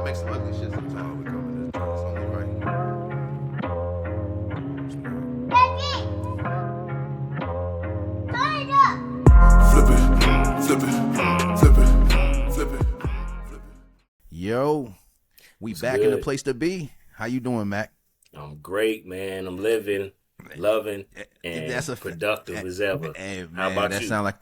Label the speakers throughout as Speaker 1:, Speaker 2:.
Speaker 1: I make some ugly shit sometimes. We come in this joint. It's only right. Flip it, flip it, flip it, flip it, flip it.
Speaker 2: Yo, we
Speaker 3: What's
Speaker 2: back
Speaker 3: good?
Speaker 2: in the place to be. How you doing, Mac?
Speaker 3: I'm great, man. I'm living, loving, and
Speaker 2: That's a
Speaker 3: productive as ever.
Speaker 2: Hey,
Speaker 3: How
Speaker 2: man,
Speaker 3: about
Speaker 2: that
Speaker 3: you?
Speaker 2: sound like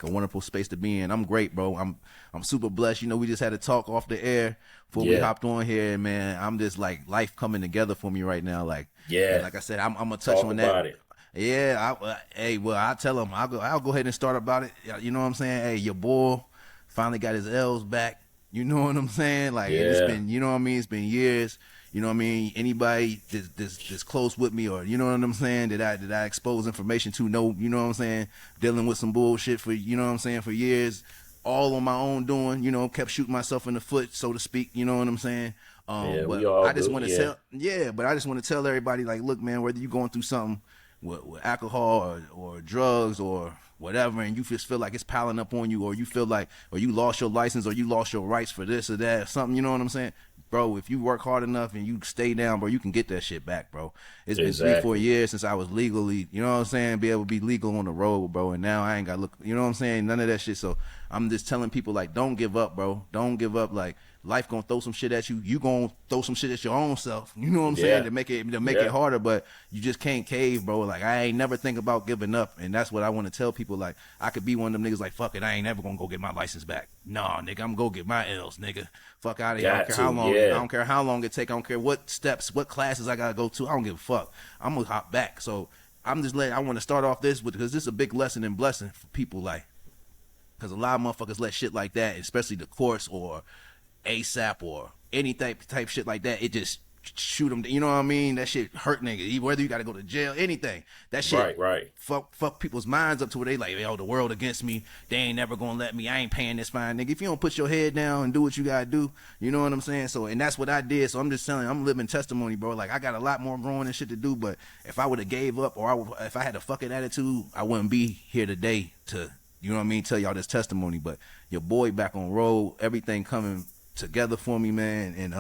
Speaker 2: a wonderful space to be in. I'm great, bro. I'm super blessed. You know, we just had a talk off the air before we
Speaker 3: Yeah.
Speaker 2: hopped on here, and man, I'm just like life coming together for me right now. Like,
Speaker 3: Yeah.
Speaker 2: and like I said, I'm gonna touch
Speaker 3: Talk
Speaker 2: on
Speaker 3: about
Speaker 2: that.
Speaker 3: it.
Speaker 2: Yeah, I'll tell him. I'll go ahead and start about it. You know what I'm saying? Hey, your boy finally got his L's back. You know what I'm saying? Like, and it's
Speaker 3: Yeah.
Speaker 2: been, you know what I mean? It's been years. You know what I mean? Anybody that's close with me, or you know what I'm saying, that I expose information to, know, you know what I'm saying, dealing with some bullshit for, you know what I'm saying, for years, all on my own doing, you know, kept shooting myself in the foot, so to speak, you know what I'm saying?
Speaker 3: Yeah, we
Speaker 2: But
Speaker 3: all
Speaker 2: I just
Speaker 3: do,
Speaker 2: want to
Speaker 3: yeah.
Speaker 2: but I just want to tell everybody, like, look, man, whether you're going through something with alcohol or drugs or whatever, and you just feel like it's piling up on you, or you feel like, or you lost your license, or you lost your rights for this or that or something, you know what I'm saying, bro, if you work hard enough and you stay down, bro, you can get that shit back, bro. It's been 3-4
Speaker 3: Exactly.
Speaker 2: years since I was legally, you know what I'm saying, be able to be legal on the road, bro, and now I ain't got to look, you know what I'm saying, none of that shit. So I'm just telling people, like, don't give up, bro. Don't give up. Like, life gonna throw some shit at you. You gonna throw some shit at your own self. You know what I'm saying?
Speaker 3: Yeah.
Speaker 2: To make it
Speaker 3: Yeah.
Speaker 2: harder, but you just can't cave, bro. Like, I ain't never think about giving up, and that's what I want to tell people. Like, I could be one of them niggas like, fuck it, I ain't never gonna go get my license back. Nah, nigga, I'm gonna go get my L's, nigga. Fuck out of here. I don't
Speaker 3: Got
Speaker 2: care how
Speaker 3: to,
Speaker 2: long.
Speaker 3: yeah.
Speaker 2: I don't care how long it take. I don't care what steps, what classes I gotta go to. I don't give a fuck. I'm gonna hop back. So I want to start off this with, because this is a big lesson and blessing for people, like, because a lot of motherfuckers let shit like that, especially the courts or ASAP or any type shit like that, it just shoot them. You know what I mean? That shit hurt niggas. Whether you got to go to jail, anything. That shit
Speaker 3: Right.
Speaker 2: fuck people's minds up to where they like, yo, the world against me. They ain't never gonna let me. I ain't paying this fine, nigga. If you don't put your head down and do what you gotta do, you know what I'm saying? So, and that's what I did. So I'm just telling you, I'm living testimony, bro. Like, I got a lot more growing and shit to do, but if I would have gave up, or if I had a fucking attitude, I wouldn't be here today to, you know what I mean, tell y'all this testimony. But your boy back on road, everything coming together for me, man, and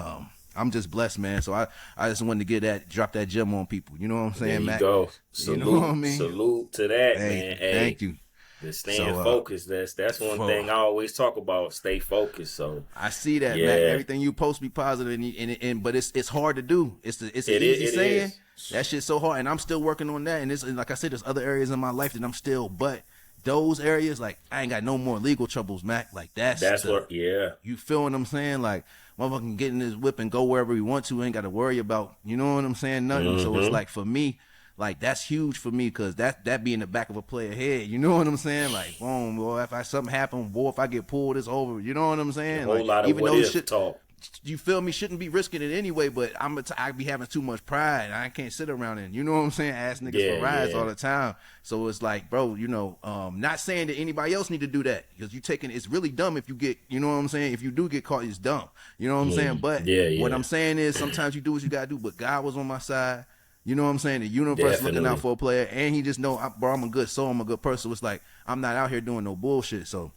Speaker 2: I'm just blessed, man. So I just wanted to drop that gem on people. You know what I'm saying,
Speaker 3: There you
Speaker 2: Mac?
Speaker 3: go.
Speaker 2: You
Speaker 3: Salute,
Speaker 2: know what I mean?
Speaker 3: salute to that,
Speaker 2: Hey,
Speaker 3: man. Hey,
Speaker 2: thank you.
Speaker 3: just staying
Speaker 2: So,
Speaker 3: focused. That's one
Speaker 2: fo-
Speaker 3: thing I always talk about. Stay focused. So
Speaker 2: I see that,
Speaker 3: Yeah.
Speaker 2: Mac. Everything you post be positive, and but it's hard to do. It's an
Speaker 3: It
Speaker 2: easy
Speaker 3: is.
Speaker 2: saying. That shit's so hard, and I'm still working on that. And like I said, there's other areas in my life that I'm still, but those areas, like, I ain't got no more legal troubles, Mac. Like, that's
Speaker 3: what. Yeah.
Speaker 2: you feel what I'm saying? Like, motherfucker can get in his whip and go wherever he want to. Ain't got to worry about, you know what I'm saying? Nothing. So it's like, for me, like, that's huge for me, because that be in the back of a player head. You know what I'm saying? Like, boom, boy, if something happen, boy, if I get pulled, it's over. You know what I'm
Speaker 3: A
Speaker 2: saying?
Speaker 3: whole
Speaker 2: Like,
Speaker 3: lot of
Speaker 2: even
Speaker 3: what
Speaker 2: though
Speaker 3: if
Speaker 2: shit,
Speaker 3: talk.
Speaker 2: you feel me, shouldn't be risking it anyway, but I be having too much pride. I can't sit around and, you know what I'm saying, ask niggas
Speaker 3: Yeah,
Speaker 2: for rides
Speaker 3: yeah.
Speaker 2: all the time. So it's like, bro, you know, not saying that anybody else need to do that, because it's really dumb if you get, you know what I'm saying, if you do get caught, it's dumb. You know what I'm saying? But
Speaker 3: Yeah,
Speaker 2: what
Speaker 3: yeah.
Speaker 2: I'm saying is, sometimes you do what you gotta do, but God was on my side. You know what I'm saying? The universe looking
Speaker 3: Definitely.
Speaker 2: out for a player, and he just know, bro, I'm a good soul, I'm a good person. It's like, I'm not out here doing no bullshit. So,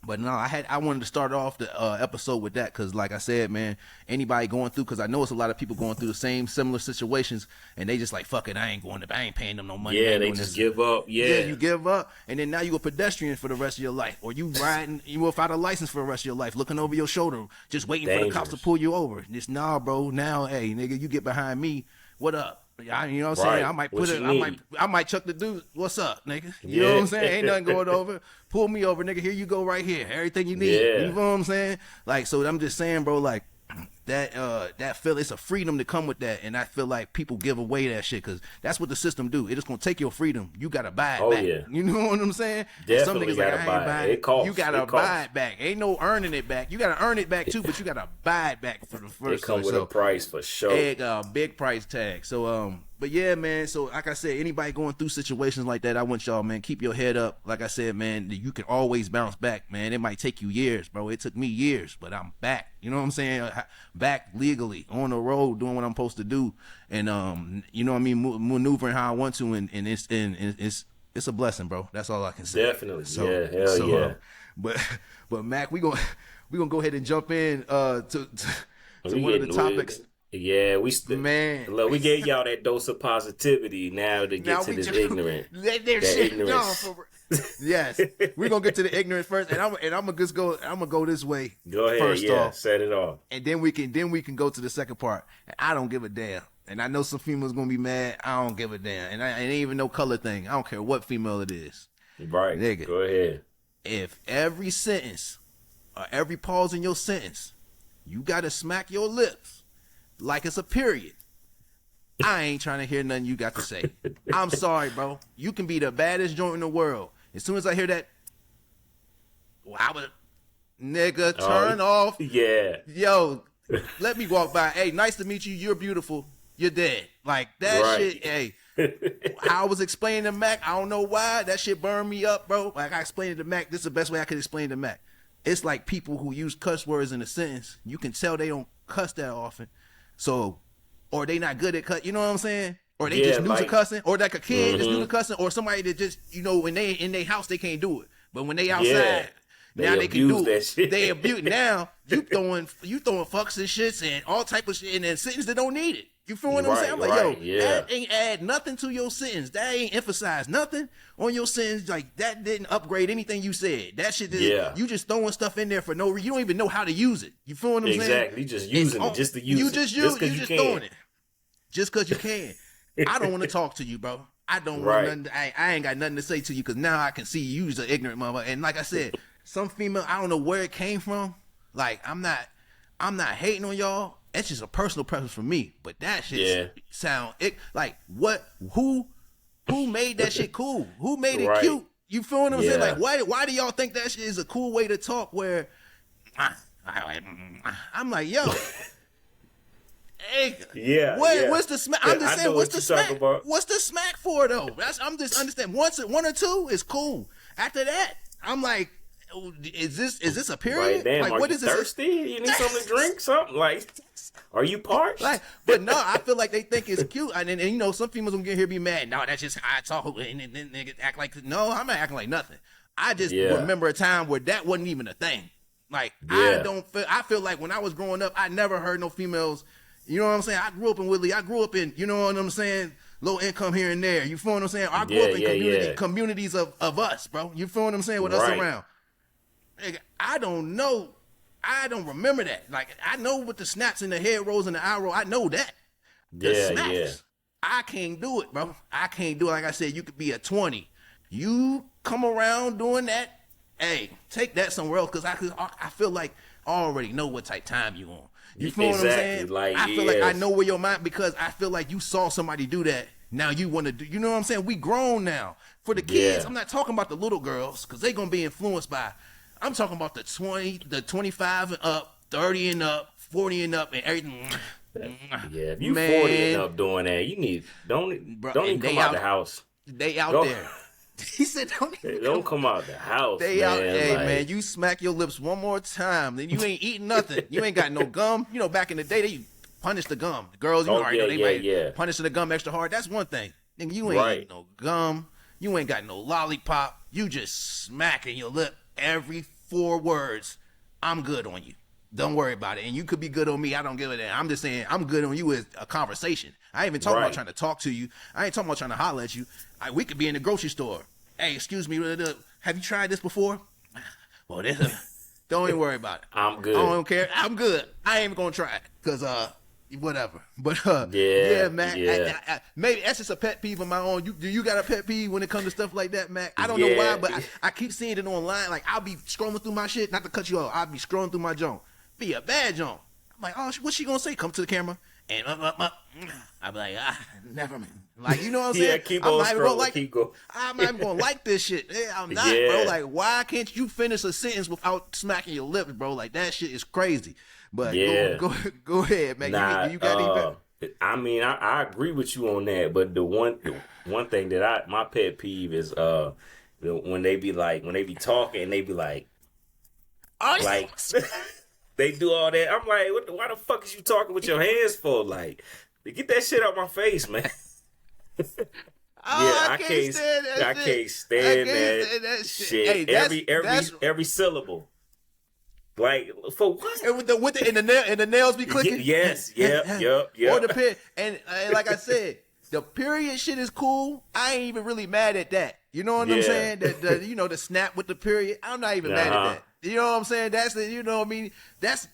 Speaker 2: but no, I wanted to start off the episode with that, because, like I said, man, anybody going through, because I know it's a lot of people going through the same similar situations, and they just like, fuck it, I ain't paying them no money. I
Speaker 3: Yeah,
Speaker 2: ain't
Speaker 3: they
Speaker 2: doing
Speaker 3: just
Speaker 2: this.
Speaker 3: give up. Yeah.
Speaker 2: You give up, and then now you a pedestrian for the rest of your life, or you riding, you without a license for the rest of your life, looking over your shoulder, just waiting for the cops to
Speaker 3: Dangerous.
Speaker 2: pull you over. This, nah, bro. Now, hey, nigga, you get behind me. What up? You know what I'm saying?
Speaker 3: Right.
Speaker 2: I might
Speaker 3: What
Speaker 2: put it.
Speaker 3: you
Speaker 2: I might.
Speaker 3: need?
Speaker 2: I might chuck the dude. What's up, nigga? You know what I'm saying? Ain't nothing going over. Pull me over, nigga. Here you go, right here. Everything you need.
Speaker 3: Yeah.
Speaker 2: You know what I'm saying? Like, so I'm just saying, bro. Like, that feel, it's a freedom to come with that, and I feel like people give away that shit, because that's what the system do. It is gonna take your freedom. You gotta buy it
Speaker 3: Oh,
Speaker 2: back.
Speaker 3: yeah.
Speaker 2: You know what I'm saying?
Speaker 3: Definitely
Speaker 2: Some niggas
Speaker 3: gotta
Speaker 2: like, I
Speaker 3: buy
Speaker 2: ain't
Speaker 3: it.
Speaker 2: buying
Speaker 3: It costs.
Speaker 2: You gotta
Speaker 3: It costs.
Speaker 2: buy it back. Ain't no earning it back. You gotta earn it back too, but you gotta buy it back for the
Speaker 3: They
Speaker 2: first.
Speaker 3: come with a price for sure.
Speaker 2: Big price tag. So but yeah, man. So like I said, anybody going through situations like that, I want y'all, man, keep your head up. Like I said, man, you can always bounce back, man. It might take you years, bro. It took me years, but I'm back. You know what I'm saying? Back legally on the road, doing what I'm supposed to do, and you know what I mean, maneuvering how I want to, and it's it's a blessing, bro. That's all I can say.
Speaker 3: Definitely. Yeah, hell yeah.
Speaker 2: But Mac, we gonna go ahead and jump in to one of the topics.
Speaker 3: Man, look, we gave y'all that dose of positivity now to get to this ignorant.
Speaker 2: Yes, we're gonna get to the ignorant first, and I'm gonna just go. I'm gonna go this way.
Speaker 3: Go ahead,
Speaker 2: first off,
Speaker 3: set it off,
Speaker 2: and then we can go to the second part. And I don't give a damn. And I know some females gonna be mad. I don't give a damn. And it ain't even no color thing. I don't care what female it is.
Speaker 3: Right, nigga. Go ahead.
Speaker 2: If every sentence or every pause in your sentence, you gotta smack your lips like it's a period. I ain't trying to hear nothing you got to say. I'm sorry, bro. You can be the baddest joint in the world. As soon as I hear that, nigga, turn off.
Speaker 3: Yeah.
Speaker 2: Yo, let me walk by. Hey, nice to meet you. You're beautiful. You're dead. Like that shit. Hey, I was explaining to Mac. I don't know why that shit burned me up, bro. Like I explained it to Mac. This is the best way I could explain it to Mac. It's like people who use cuss words in a sentence. You can tell they don't cuss that often. So, or they not good at cut. You know what I'm saying? Or they just new to cussing. Or like a kid that's new to cussing. Or somebody that just, when they in their house, they can't do it. But when they outside, now they can do it.
Speaker 3: Shit.
Speaker 2: They abuse. Now you throwing fucks and shits and all type of shit in a sentence that don't need it. You feel what I'm saying? I'm like, that ain't add nothing to your sentence. That ain't emphasize nothing on your sentence. Like that didn't upgrade anything you said. That shit did. You just throwing stuff in there for no reason. You don't even know how to use it. You feel what I'm saying?
Speaker 3: Exactly. You just using it just to use it.
Speaker 2: You just throwing it. Just cause you can. I don't want to talk to you, bro. I don't want nothing. I ain't got nothing to say to you because now I can see you's an ignorant mother. And like I said, some female, I don't know where it came from. Like I'm not hating on y'all. It's just a personal preference for me. But that shit sound like what? Who made that shit cool? Who made it cute? You feel what I'm saying? Like why do y'all think that shit is a cool way to talk? Where I'm like, yo. Hey, what's the smack? I'm just saying, what's the smack? What's the smack for though? I'm just understanding. One or two is cool. After that, I'm like, is this a period?
Speaker 3: Right, damn,
Speaker 2: like,
Speaker 3: what
Speaker 2: what
Speaker 3: is
Speaker 2: this?
Speaker 3: Thirsty? You need something to drink? Something like? Are you parched?
Speaker 2: Like, but no, I feel like they think it's cute, and some females gonna get here be mad. No, that's just how I talk, and then niggas act like no, I'm not acting like nothing. I just remember a time where that wasn't even a thing. Like I feel like when I was growing up, I never heard no females. You know what I'm saying? I grew up in Woodley. I grew up in, you know what I'm saying, low income here and there. You feel what I'm saying? I grew up in communities of us, bro. You feel what I'm saying? With us around. Nigga, I don't know. I don't remember that. Like, I know what the snaps and the head rolls and the eye roll. I know that. The snaps. I can't do it, bro. I can't do it. Like I said, you could be a 20. You come around doing that, hey, take that somewhere else because I feel like I already know what type time you on. You feel what I'm saying?
Speaker 3: Like,
Speaker 2: I feel like I know where your mind, because I feel like you saw somebody do that. Now you want to do, you know what I'm saying? We grown now. For the kids, I'm not talking about the little girls because they going to be influenced by, I'm talking about the 20, the 25 and up, 30 and up, 40 and up, and everything.
Speaker 3: Yeah, if you 40 and up doing that, you need, don't even come out the house.
Speaker 2: They out there. He said,
Speaker 3: don't come out the house.
Speaker 2: They out. Hey, man, you smack your lips one more time, then you ain't eating nothing. You ain't got no gum. You know, back in the day, they punish the gum. The girls, you already know, they might punish the gum extra hard. That's one thing. Nigga, you ain't eating no gum. You ain't got no lollipop. You just smacking your lip every 4 words. I'm good on you. Don't worry about it. And you could be good on me. I don't give a damn. I'm just saying I'm good on you as a conversation. I ain't even talking about trying to talk to you. I ain't talking about trying to holler at you. We could be in the grocery store. Hey, excuse me. Have you tried this before? Well, don't even worry about it.
Speaker 3: I'm good.
Speaker 2: I don't care. I'm good. I ain't even going to try it because, whatever. But, man.
Speaker 3: Yeah.
Speaker 2: Maybe that's just a pet peeve of my own. Do you got a pet peeve when it comes to stuff like that, Mac? I don't know why, but I keep seeing it online. Like, I'll be scrolling through my shit. Not to cut you off. I'll be scrolling through my junk. Be a bad junk. I'm like, oh, what's she going to say? Come to the camera. And I'll be like, never mind. Like, you know what I'm saying?
Speaker 3: Keep on scrolling. Keep going.
Speaker 2: I'm not even going to like this shit. I'm not, bro. Like, why can't you finish a sentence without smacking your lips, bro? Like, that shit is crazy. But go ahead, man.
Speaker 3: Nah,
Speaker 2: you got any
Speaker 3: I mean, I agree with you on that, but the one thing that my pet peeve is when they be talking and they be like, they do all that. I'm like, why the fuck is you talking with your hands for? Like, get that shit out my face, man. Yeah,
Speaker 2: I can't stand that
Speaker 3: I
Speaker 2: shit.
Speaker 3: can't stand
Speaker 2: I can't stand
Speaker 3: that
Speaker 2: that shit.
Speaker 3: shit.
Speaker 2: Hey,
Speaker 3: Every syllable. Like for what?
Speaker 2: and and the nails be clicking.
Speaker 3: Yes, yep.
Speaker 2: Or the pen, and like I said, the period shit is cool. I ain't even really mad at that. You know what I'm
Speaker 3: Yeah.
Speaker 2: saying? The snap with the period. I'm not even mad at
Speaker 3: Uh-huh.
Speaker 2: that. You know what I'm saying? That's the, you know what I mean? That's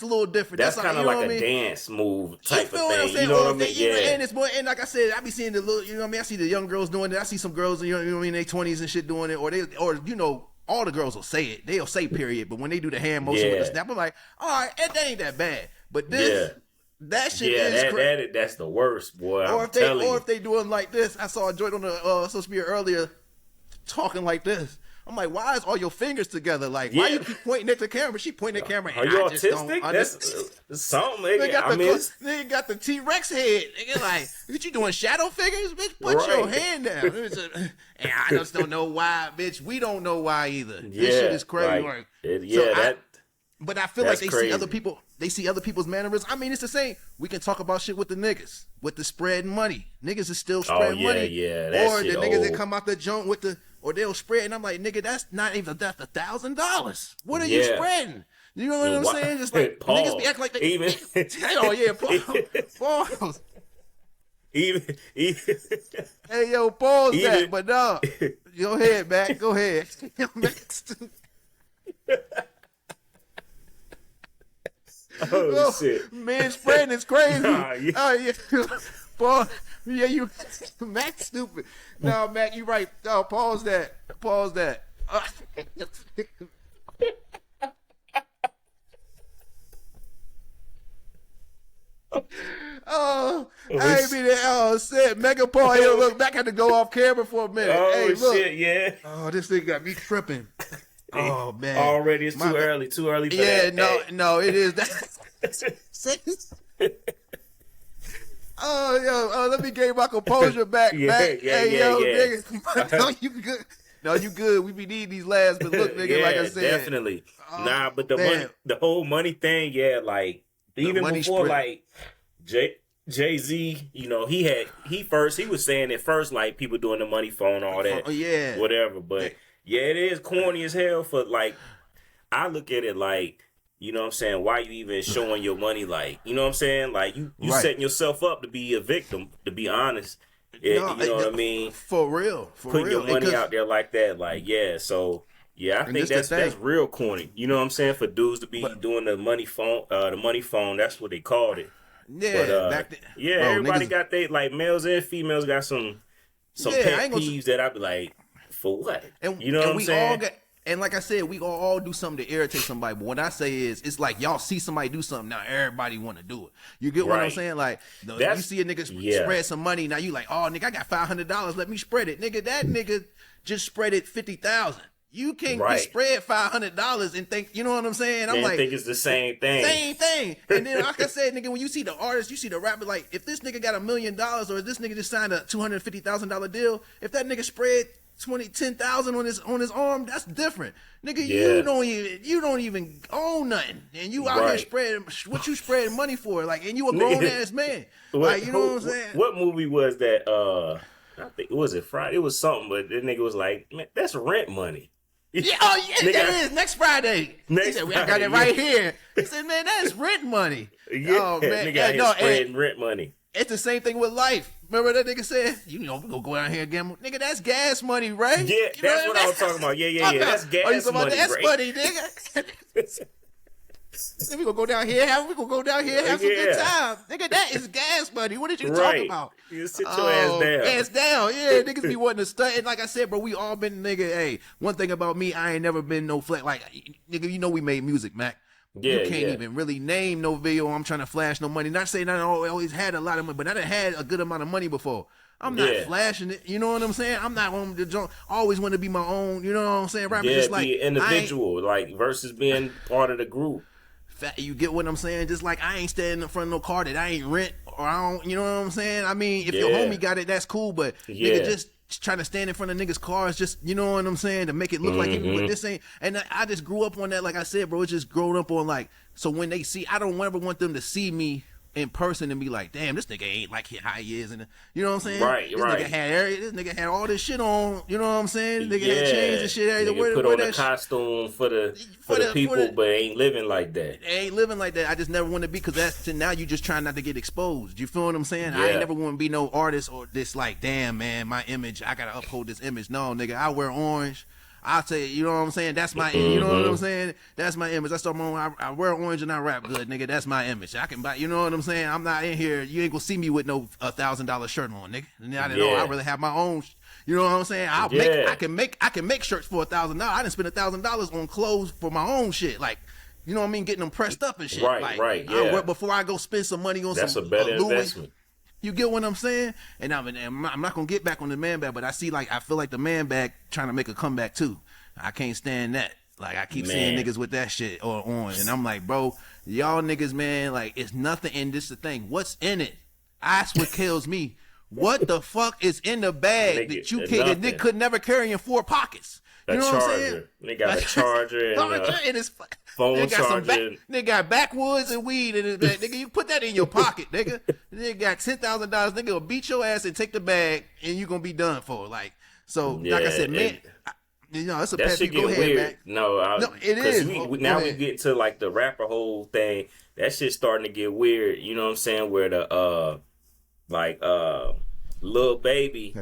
Speaker 2: a little different.
Speaker 3: That's
Speaker 2: all-
Speaker 3: kind of
Speaker 2: you know
Speaker 3: like
Speaker 2: what
Speaker 3: a
Speaker 2: I mean?
Speaker 3: dance move
Speaker 2: You
Speaker 3: type
Speaker 2: feel
Speaker 3: of
Speaker 2: what I'm
Speaker 3: thing.
Speaker 2: saying?
Speaker 3: You know
Speaker 2: Or
Speaker 3: what I
Speaker 2: if they-
Speaker 3: mean?
Speaker 2: you know,
Speaker 3: Yeah.
Speaker 2: and it's more, and like I said, I be seeing the little, you know what I mean? I see the young girls doing it. I see some girls, you know what I mean, in their 20s and shit doing it, or all the girls will say it. They'll say period, but when they do the hand motion with the
Speaker 3: Yeah.
Speaker 2: snap, I'm like, all right, that ain't that bad. But this, that shit
Speaker 3: Yeah,
Speaker 2: is crazy.
Speaker 3: that's the worst, boy.
Speaker 2: Or
Speaker 3: I'm telling you.
Speaker 2: if they doing like this, I saw a joint on the social media earlier talking like this. I'm like, why is all your fingers together? Like, why
Speaker 3: Yeah.
Speaker 2: you keep pointing at the camera? She pointing at the camera.
Speaker 3: Are
Speaker 2: And
Speaker 3: you
Speaker 2: I just don't
Speaker 3: autistic?
Speaker 2: understand.
Speaker 3: That's something.
Speaker 2: They
Speaker 3: Nigga.
Speaker 2: got
Speaker 3: I mean, it's-
Speaker 2: nigga got the T-Rex head. Nigga like, what you doing, shadow figures? Bitch, put your
Speaker 3: Right.
Speaker 2: hand down. And I just don't know why, bitch. We don't know why either.
Speaker 3: yeah,
Speaker 2: This shit is crazy.
Speaker 3: like,
Speaker 2: Like, but I feel like
Speaker 3: that's
Speaker 2: they
Speaker 3: crazy.
Speaker 2: see other people. They see other people's mannerisms. I mean, it's the same. We can talk about shit with the niggas, with the spreading money. Niggas is still spreading
Speaker 3: yeah,
Speaker 2: money.
Speaker 3: yeah, that
Speaker 2: or the
Speaker 3: shit
Speaker 2: niggas that
Speaker 3: old.
Speaker 2: come out the joint with the, or they'll spread, and I'm like, nigga, that's $1,000. What are you
Speaker 3: Yeah.
Speaker 2: spreading? You know what I'm
Speaker 3: Why-
Speaker 2: saying? Just like
Speaker 3: Pause.
Speaker 2: niggas be acting like they.
Speaker 3: Even-
Speaker 2: Oh yeah, pause.
Speaker 3: even
Speaker 2: Hey yo, pause that.
Speaker 3: Even-
Speaker 2: But no, go ahead, Mac. Go ahead.
Speaker 3: oh shit.
Speaker 2: Man, spreading is crazy.
Speaker 3: Nah, yeah.
Speaker 2: Oh yeah, boy. Yeah, you Mac stupid. No, Mac, you right. No, pause that. Pause that. Oh, I ain't be there. Oh, shit. Mega Paul, hey, look, Mac had to go off camera for a minute.
Speaker 3: Oh
Speaker 2: hey, look.
Speaker 3: shit, yeah.
Speaker 2: Oh, this thing got me tripping. Oh man.
Speaker 3: Already, it's
Speaker 2: My
Speaker 3: too
Speaker 2: bad.
Speaker 3: early. Too early for
Speaker 2: Yeah,
Speaker 3: that.
Speaker 2: no, it is. Oh, let me get my composure back,
Speaker 3: Yeah,
Speaker 2: Mac.
Speaker 3: yeah,
Speaker 2: Hey,
Speaker 3: yeah,
Speaker 2: yo,
Speaker 3: yeah.
Speaker 2: nigga. No, you good. No, you good. We be needing these laughs, but look, nigga,
Speaker 3: yeah,
Speaker 2: like I said.
Speaker 3: definitely. Nah, but the
Speaker 2: man.
Speaker 3: money, the whole money thing, yeah, like even
Speaker 2: money
Speaker 3: before,
Speaker 2: spread.
Speaker 3: like Jay-Z, you know, he was saying it first, like people doing the money phone, all that,
Speaker 2: Oh, yeah.
Speaker 3: whatever. But yeah, it is corny as hell. For like, I look at it like, you know what I'm saying, why you even showing your money? Like, you know what I'm saying, like you
Speaker 2: Right.
Speaker 3: setting yourself up to be a victim. To be honest, yeah,
Speaker 2: No,
Speaker 3: you know what I mean.
Speaker 2: For real. For
Speaker 3: Putting
Speaker 2: real.
Speaker 3: your money
Speaker 2: Because-
Speaker 3: out there like that, like, yeah. So yeah, I think
Speaker 2: this the
Speaker 3: that's
Speaker 2: thing.
Speaker 3: real corny. You know what I'm saying? For dudes to be
Speaker 2: But-
Speaker 3: doing the money phone, that's what they called it.
Speaker 2: Yeah,
Speaker 3: But
Speaker 2: back then.
Speaker 3: yeah,
Speaker 2: bro,
Speaker 3: everybody
Speaker 2: niggas-
Speaker 3: got they, like, males and females got some
Speaker 2: Yeah, I
Speaker 3: pet
Speaker 2: ain't gonna-
Speaker 3: peeves that I be like, for what?
Speaker 2: And,
Speaker 3: you know what I'm
Speaker 2: we
Speaker 3: saying?
Speaker 2: all got, and like I said, we all do something to irritate somebody. But what I say is, it's like y'all see somebody do something, now everybody want to do it. You get what I'm
Speaker 3: Right.
Speaker 2: saying? Like, you
Speaker 3: That's-
Speaker 2: see a nigga
Speaker 3: yeah.
Speaker 2: spread some money, now you like, oh, nigga, I got $500, let me spread it. Nigga, that nigga just spread it 50,000. You can't
Speaker 3: Right.
Speaker 2: just spread $500 and think, you know what I'm saying? I'm
Speaker 3: Man,
Speaker 2: like,
Speaker 3: think it's the same thing.
Speaker 2: same thing. And then, like I said, nigga, when you see the artist, you see the rapper, like, if this nigga got $1 million or this nigga just signed a $250,000 deal, if that nigga spread 10,000 on his arm, that's different. Nigga,
Speaker 3: Yeah.
Speaker 2: you don't even own nothing. And you out here
Speaker 3: Right.
Speaker 2: spreading, what you spreading money for? Like, and you a grown ass man.
Speaker 3: What-
Speaker 2: Like, you know what I'm saying?
Speaker 3: What movie was that? I think was it Friday? It was something, but the nigga was like, man, that's rent money.
Speaker 2: Yeah, oh yeah,
Speaker 3: Nigga,
Speaker 2: that is next Friday.
Speaker 3: Next
Speaker 2: He said, I got
Speaker 3: Friday,
Speaker 2: it right
Speaker 3: yeah.
Speaker 2: here. He said, man, that's rent money.
Speaker 3: Yeah,
Speaker 2: Oh man,
Speaker 3: nigga out here
Speaker 2: no,
Speaker 3: spreading rent money.
Speaker 2: it's the same thing with life. Remember that nigga said, you know, we gonna go out here and gamble. Nigga, that's gas money, right?
Speaker 3: Yeah,
Speaker 2: You know
Speaker 3: that's what I was talking about. Yeah. That's gas
Speaker 2: oh, you talking
Speaker 3: money,
Speaker 2: about that's
Speaker 3: right?
Speaker 2: money, nigga. Then we gonna go down here, have some good
Speaker 3: Yeah.
Speaker 2: time. Nigga, that is gas money. What did you talk
Speaker 3: Right.
Speaker 2: about?
Speaker 3: You sit your ass down.
Speaker 2: Ass down. Yeah, niggas be wanting to stunt. And like I said, bro, we all been nigga. Hey, one thing about me, I ain't never been no flat. Like, nigga, you know we made music, Mac.
Speaker 3: Yeah,
Speaker 2: You can't
Speaker 3: yeah.
Speaker 2: even really name no video. I'm trying to flash no money. Not saying I always had a lot of money, but I done had a good amount of money before. I'm not
Speaker 3: Yeah.
Speaker 2: flashing it. You know what I'm saying? I'm not on the joint. I always want to be my own. You know what I'm saying? Rapper
Speaker 3: Yeah,
Speaker 2: just like
Speaker 3: be an individual, like versus being part of the group.
Speaker 2: You get what I'm saying? Just like I ain't standing in front of no car that I ain't rent or I don't. You know what I'm saying? I mean, if your
Speaker 3: Yeah.
Speaker 2: homie got it, that's cool. But
Speaker 3: Yeah.
Speaker 2: nigga, just trying to stand in front of niggas' cars, just you know what I'm saying, to make it look like it.
Speaker 3: Mm-hmm.
Speaker 2: But this ain't. And I just grew up on that. Like I said, bro, it's just grown up on like. So when they see, I don't ever want them to see me in person and be like, damn, this nigga ain't like how he is, and you know what I'm saying?
Speaker 3: Right,
Speaker 2: this
Speaker 3: right.
Speaker 2: This nigga had all this shit on. You know what I'm saying? Nigga had chains and shit.
Speaker 3: Nigga put on a costume for the people, but ain't living like that.
Speaker 2: Ain't living like that. I just never want to be, because that's now you just trying not to get exposed. You feel what I'm saying? I ain't never want to be no artist or this like, damn man, my image. I gotta uphold this image. No, nigga, I wear orange. I'll tell you, you know what I'm saying? That's my, you know what I'm saying? That's my image. I start my own, I wear orange and I rap good, nigga. That's my image. I can buy, you know what I'm saying? I'm not in here. You ain't gonna see me with no $1,000 shirt on, nigga. And I didn't know. I really have my own. You know what I'm saying? I can make shirts for $1,000. I didn't spend $1,000 on clothes for my own shit. Like, you know what I mean? Getting them pressed up and shit.
Speaker 3: Right,
Speaker 2: like,
Speaker 3: right. Yeah.
Speaker 2: Before I go spend some money on
Speaker 3: that's
Speaker 2: some
Speaker 3: a better
Speaker 2: Louis.
Speaker 3: investment.
Speaker 2: You get what I'm saying? And I'm not gonna get back on the man bag, but I feel like the man bag trying to make a comeback too. I can't stand that. Like, I keep seeing niggas with that shit on, and I'm like, bro, y'all niggas, man, like, it's nothing in this the thing. What's in it? That's what kills me. What the fuck is in the bag that you could never carry in 4 pockets? You know what I'm saying?
Speaker 3: They got a charger and
Speaker 2: his
Speaker 3: phone charger.
Speaker 2: They got backwoods and weed in his bag. Nigga, you put that in your pocket, nigga. They got $10,000. Nigga will beat your ass and take the bag, and you gonna be done for. Like, so, like I said, man. You know, it's a
Speaker 3: that
Speaker 2: pet
Speaker 3: shit
Speaker 2: peeve.
Speaker 3: get
Speaker 2: Go ahead,
Speaker 3: weird.
Speaker 2: man.
Speaker 3: No,
Speaker 2: it is.
Speaker 3: Now we get to like the rapper whole thing. That shit's starting to get weird. You know what I'm saying? Where the Lil Baby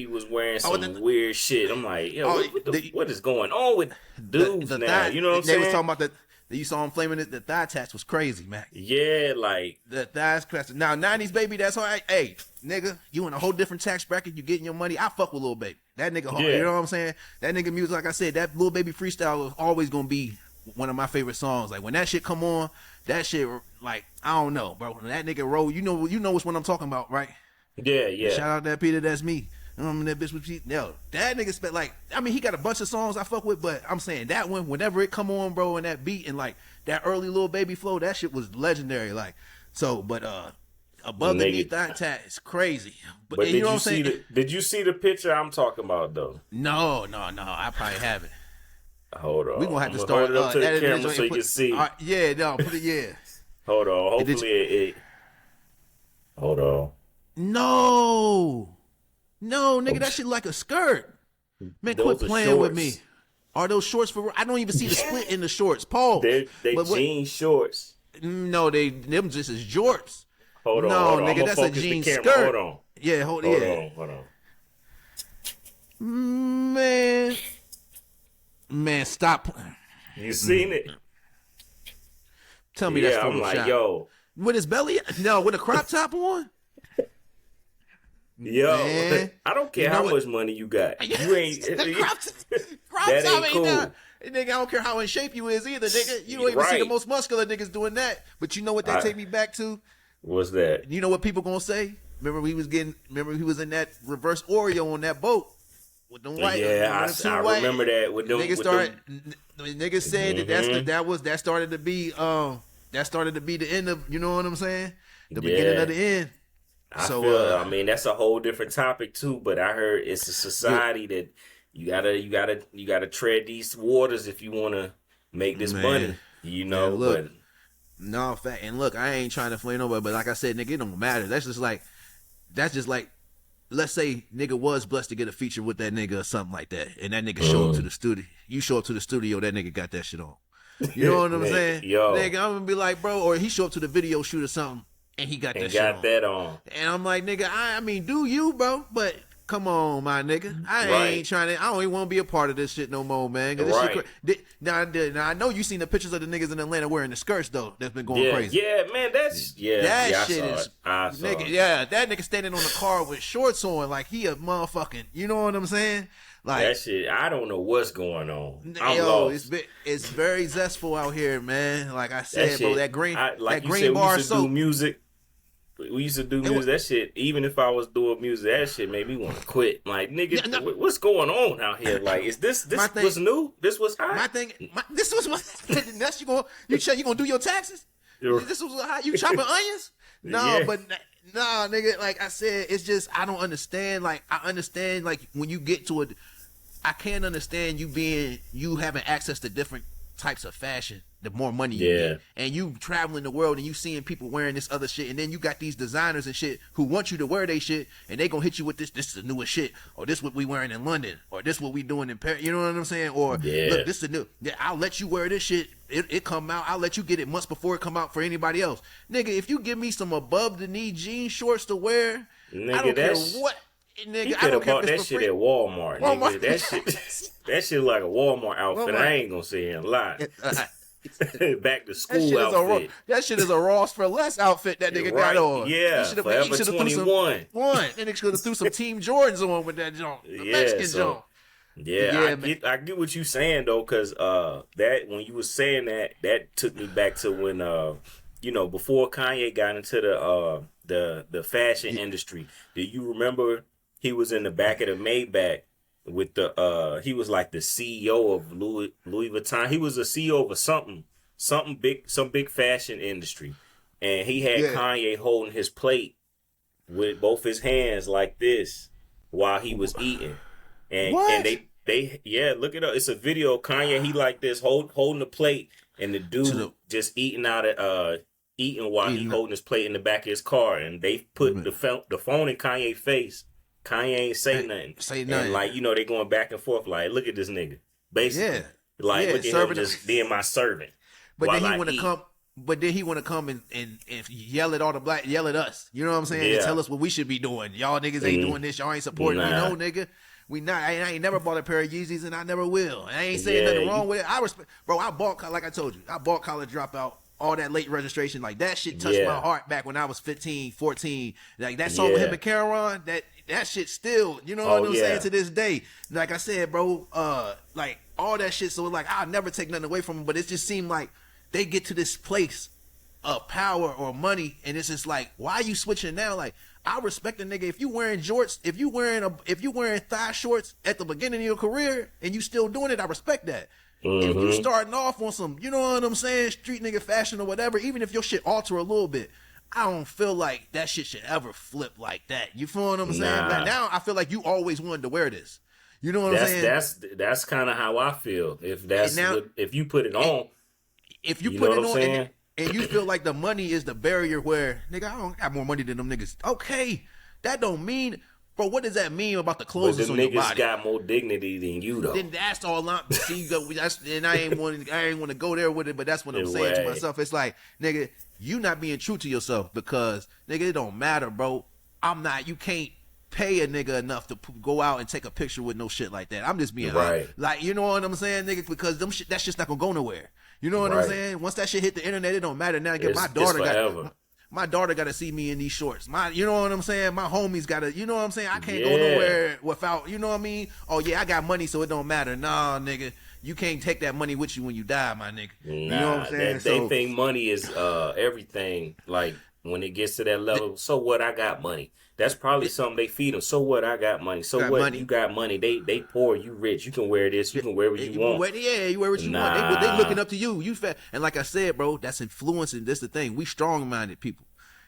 Speaker 3: was wearing some weird shit. I'm like, yo, what is going on with dudes now? You know what I'm saying?
Speaker 2: They was talking about you saw him flaming it. The thigh tats was crazy, man.
Speaker 3: Yeah, like
Speaker 2: the thighs crazy. Now 90s baby, that's all right. Hey, nigga, you in a whole different tax bracket. You getting your money. I fuck with Lil Baby. That nigga, you know what I'm saying? That nigga music, like I said, that Lil Baby freestyle was always gonna be one of my favorite songs. Like, when that shit come on, that shit, like, I don't know, bro. When that nigga roll, you know which one I'm talking about, right?
Speaker 3: Yeah.
Speaker 2: Shout out that Peter, that's me. That bitch was that nigga spent like, I mean, he got a bunch of songs I fuck with, but I'm saying that one, whenever it come on, bro, and that beat and like that early Lil Baby flow, that shit was legendary. Like, so, but Above the Knee Thigh Tat is crazy. But
Speaker 3: did
Speaker 2: you know what I'm saying?
Speaker 3: Did you see the picture I'm talking about though?
Speaker 2: No, I probably haven't.
Speaker 3: Hold on.
Speaker 2: We're gonna have to start
Speaker 3: hold it up to the camera so you can see.
Speaker 2: Put it, yeah.
Speaker 3: Hold on. Hopefully it. Hold on.
Speaker 2: No, nigga, that shit like a skirt. Man, quit playing with me. Are those shorts for? I don't even see the split in the shorts. Paul.
Speaker 3: They jean shorts.
Speaker 2: No, them just is jorts.
Speaker 3: Hold on.
Speaker 2: Nigga, that's a jean skirt.
Speaker 3: Hold on.
Speaker 2: Yeah, hold on. Man, stop.
Speaker 3: You seen it?
Speaker 2: Tell me that's Photoshop.
Speaker 3: I'm like, yo.
Speaker 2: With his belly? No, with a crop top on?
Speaker 3: Yo,
Speaker 2: man,
Speaker 3: I don't care how much money you got. You ain't.
Speaker 2: crop
Speaker 3: that
Speaker 2: top
Speaker 3: ain't cool.
Speaker 2: Nigga, I don't care how in shape you is either, nigga. You don't even see the most muscular niggas doing that. But you know what take me back to?
Speaker 3: What's that?
Speaker 2: You know what people gonna say? Remember he was in that reverse Oreo on that boat with them white.
Speaker 3: Yeah, I remember that. With them,
Speaker 2: niggas said that started to be the end of, you know what I'm saying? The beginning of the end.
Speaker 3: I mean, that's a whole different topic too. But I heard it's a society that you gotta tread these waters if you want to make this money. You know,
Speaker 2: look. No, fact. And look, I ain't trying to flame nobody, but like I said, nigga, it don't matter. That's just like, let's say nigga was blessed to get a feature with that nigga or something like that, and that nigga show up to the studio. You show up to the studio, that nigga got that shit on. You know what I'm saying?
Speaker 3: Yo.
Speaker 2: Nigga, I'm gonna be like, bro, or he show up to the video shoot or something, and he got that on. And I'm like, nigga, I mean, do you, bro? But come on, my nigga. I don't even want to be a part of this shit no more, man. This shit now, I know you seen the pictures of the niggas in Atlanta wearing the skirts, though. That's been going crazy.
Speaker 3: Yeah, man, that shit is...
Speaker 2: Nigga, yeah, that nigga standing on the car with shorts on like he a motherfucking... You know what I'm saying? Like
Speaker 3: that shit, I don't know what's going on.
Speaker 2: It's very zestful out here, man. Like I said, bro, that green bar soap.
Speaker 3: We used to do music. That shit, even if I was doing music, that shit made me want to quit. Like, nigga, what's going on out here? Like, is this was new? This was hot?
Speaker 2: This was what? That's you gonna do your taxes? This was how you chopping onions? No, nigga. Like I said, it's just I don't understand. Like I understand. Like when you get to I can't understand you having access to different types of fashion, the more money you
Speaker 3: Yeah.
Speaker 2: get. And you traveling the world and you seeing people wearing this other shit, and then you got these designers and shit who want you to wear they shit, and they gonna hit you with this is the newest shit, or this what we wearing in London, or this what we doing in Paris. You know what I'm saying? Or
Speaker 3: Yeah.
Speaker 2: look, this is the new. Yeah, I'll let you wear this shit. It come out. I'll let you get it months before it come out for anybody else. Nigga, if you give me some above the knee jean shorts to wear,
Speaker 3: Nigga,
Speaker 2: I don't care
Speaker 3: that's-
Speaker 2: what. Nigga,
Speaker 3: He
Speaker 2: I
Speaker 3: could
Speaker 2: don't
Speaker 3: have
Speaker 2: care
Speaker 3: bought
Speaker 2: if
Speaker 3: that
Speaker 2: it's for
Speaker 3: shit
Speaker 2: free.
Speaker 3: at Walmart,
Speaker 2: Walmart.
Speaker 3: nigga. That shit like a Walmart outfit.
Speaker 2: Walmart.
Speaker 3: I ain't gonna say a lot. Back to
Speaker 2: That
Speaker 3: school
Speaker 2: shit, is a,
Speaker 3: outfit.
Speaker 2: that shit is a Ross for less outfit that nigga
Speaker 3: Right.
Speaker 2: got on.
Speaker 3: Yeah,
Speaker 2: He shoulda-
Speaker 3: Forever
Speaker 2: he shoulda threw some-
Speaker 3: 21.
Speaker 2: That nigga should have threw some Team Jordans on with that joint. The
Speaker 3: Yeah,
Speaker 2: Mexican
Speaker 3: so-
Speaker 2: joint.
Speaker 3: Yeah,
Speaker 2: man.
Speaker 3: I get what you saying though, cause that when you was saying that took me back to when before Kanye got into the fashion industry. Do you remember he was in the back of the Maybach with he was like the CEO of Louis Vuitton. He was the CEO of some big fashion industry, and he had
Speaker 2: Yeah.
Speaker 3: Kanye holding his plate with both his hands like this while he was eating. And
Speaker 2: What?
Speaker 3: and they look it up. It's a video of Kanye. He like this holding the plate, and the dude just eating while he holding his plate in the back of his car. And they put the phone in Kanye's face. Kanye ain't say nothing.
Speaker 2: Say nothing.
Speaker 3: And they going back and forth like, look at this nigga. Basically,
Speaker 2: Yeah.
Speaker 3: look at him
Speaker 2: serving
Speaker 3: just being my servant.
Speaker 2: But
Speaker 3: while
Speaker 2: then he
Speaker 3: I
Speaker 2: want to
Speaker 3: eat.
Speaker 2: come. But then he want to come and yell at all the yell at us. You know what I'm saying? And
Speaker 3: Yeah.
Speaker 2: tell us what we should be doing. Y'all niggas ain't doing this. Y'all ain't supporting.
Speaker 3: Nah.
Speaker 2: We know, nigga. We not. I ain't never bought a pair of Yeezys, and I never will. I ain't saying
Speaker 3: Yeah,
Speaker 2: nothing wrong with it. I respect, bro. I bought, like I told you, I bought College Dropout. All that late registration, like that shit touched
Speaker 3: Yeah.
Speaker 2: my heart back when I was 15, 14. Like that song with
Speaker 3: Yeah.
Speaker 2: him and Cameron, that shit still, you know
Speaker 3: Oh,
Speaker 2: what I'm
Speaker 3: yeah.
Speaker 2: saying, to this day. Like I said, bro, like all that shit. So like I'll never take nothing away from them, but it just seemed like they get to this place of power or money, and it's just like, why are you switching now? Like, I respect a nigga if you wearing jorts, if you wearing thigh shorts at the beginning of your career and you still doing it, I respect that. If you starting off on some, you know what I'm saying, street nigga fashion or whatever, even if your shit alter a little bit, I don't feel like that shit should ever flip like that. You feel what I'm saying?
Speaker 3: Nah.
Speaker 2: Like now I feel like you always wanted to wear this. You know what I'm saying?
Speaker 3: That's kind of how I feel. If you put it on,
Speaker 2: If you
Speaker 3: You
Speaker 2: put
Speaker 3: know
Speaker 2: it
Speaker 3: what I'm
Speaker 2: on
Speaker 3: saying?
Speaker 2: and you feel like the money is the barrier where, nigga, I don't got more money than them niggas. Okay, that don't mean, bro, what does that mean about the
Speaker 3: but
Speaker 2: clothes
Speaker 3: the
Speaker 2: that's on your
Speaker 3: niggas
Speaker 2: body?
Speaker 3: got more dignity than you though.
Speaker 2: Then that's all I'm. See, and I ain't want to go there with it, but that's what I'm saying to
Speaker 3: Way.
Speaker 2: myself. It's like, nigga, you not being true to yourself because, nigga, it don't matter, bro. I'm not. You can't pay a nigga enough to go out and take a picture with no shit like that. I'm just being
Speaker 3: Right.
Speaker 2: honest. Like, you know what I'm saying, nigga? Because them shit, that shit's not gonna go nowhere. You know what I'm
Speaker 3: Right.
Speaker 2: saying? Once that shit hit the internet, it don't matter now. Get my
Speaker 3: It's
Speaker 2: daughter
Speaker 3: forever.
Speaker 2: my daughter got to see me in these shorts. You know what I'm saying? My homies got to, you know what I'm saying? I can't go
Speaker 3: Yeah.
Speaker 2: nowhere without, you know what I mean? Oh yeah, I got money, so it don't matter. Nah, nigga, you can't take that money with you when you die, my nigga. You know what I'm saying?
Speaker 3: They think money is everything. Like when it gets to that level, so what? I got money. That's probably something they feed them. So what? I got money. So
Speaker 2: Got
Speaker 3: what?
Speaker 2: money.
Speaker 3: You got money. They poor. You rich. You can wear this. You can wear what you want.
Speaker 2: Yeah, you wear what you want.
Speaker 3: Nah.
Speaker 2: They looking up to you. You fat. And like I said, bro, that's influencing. That's the thing. We strong-minded people.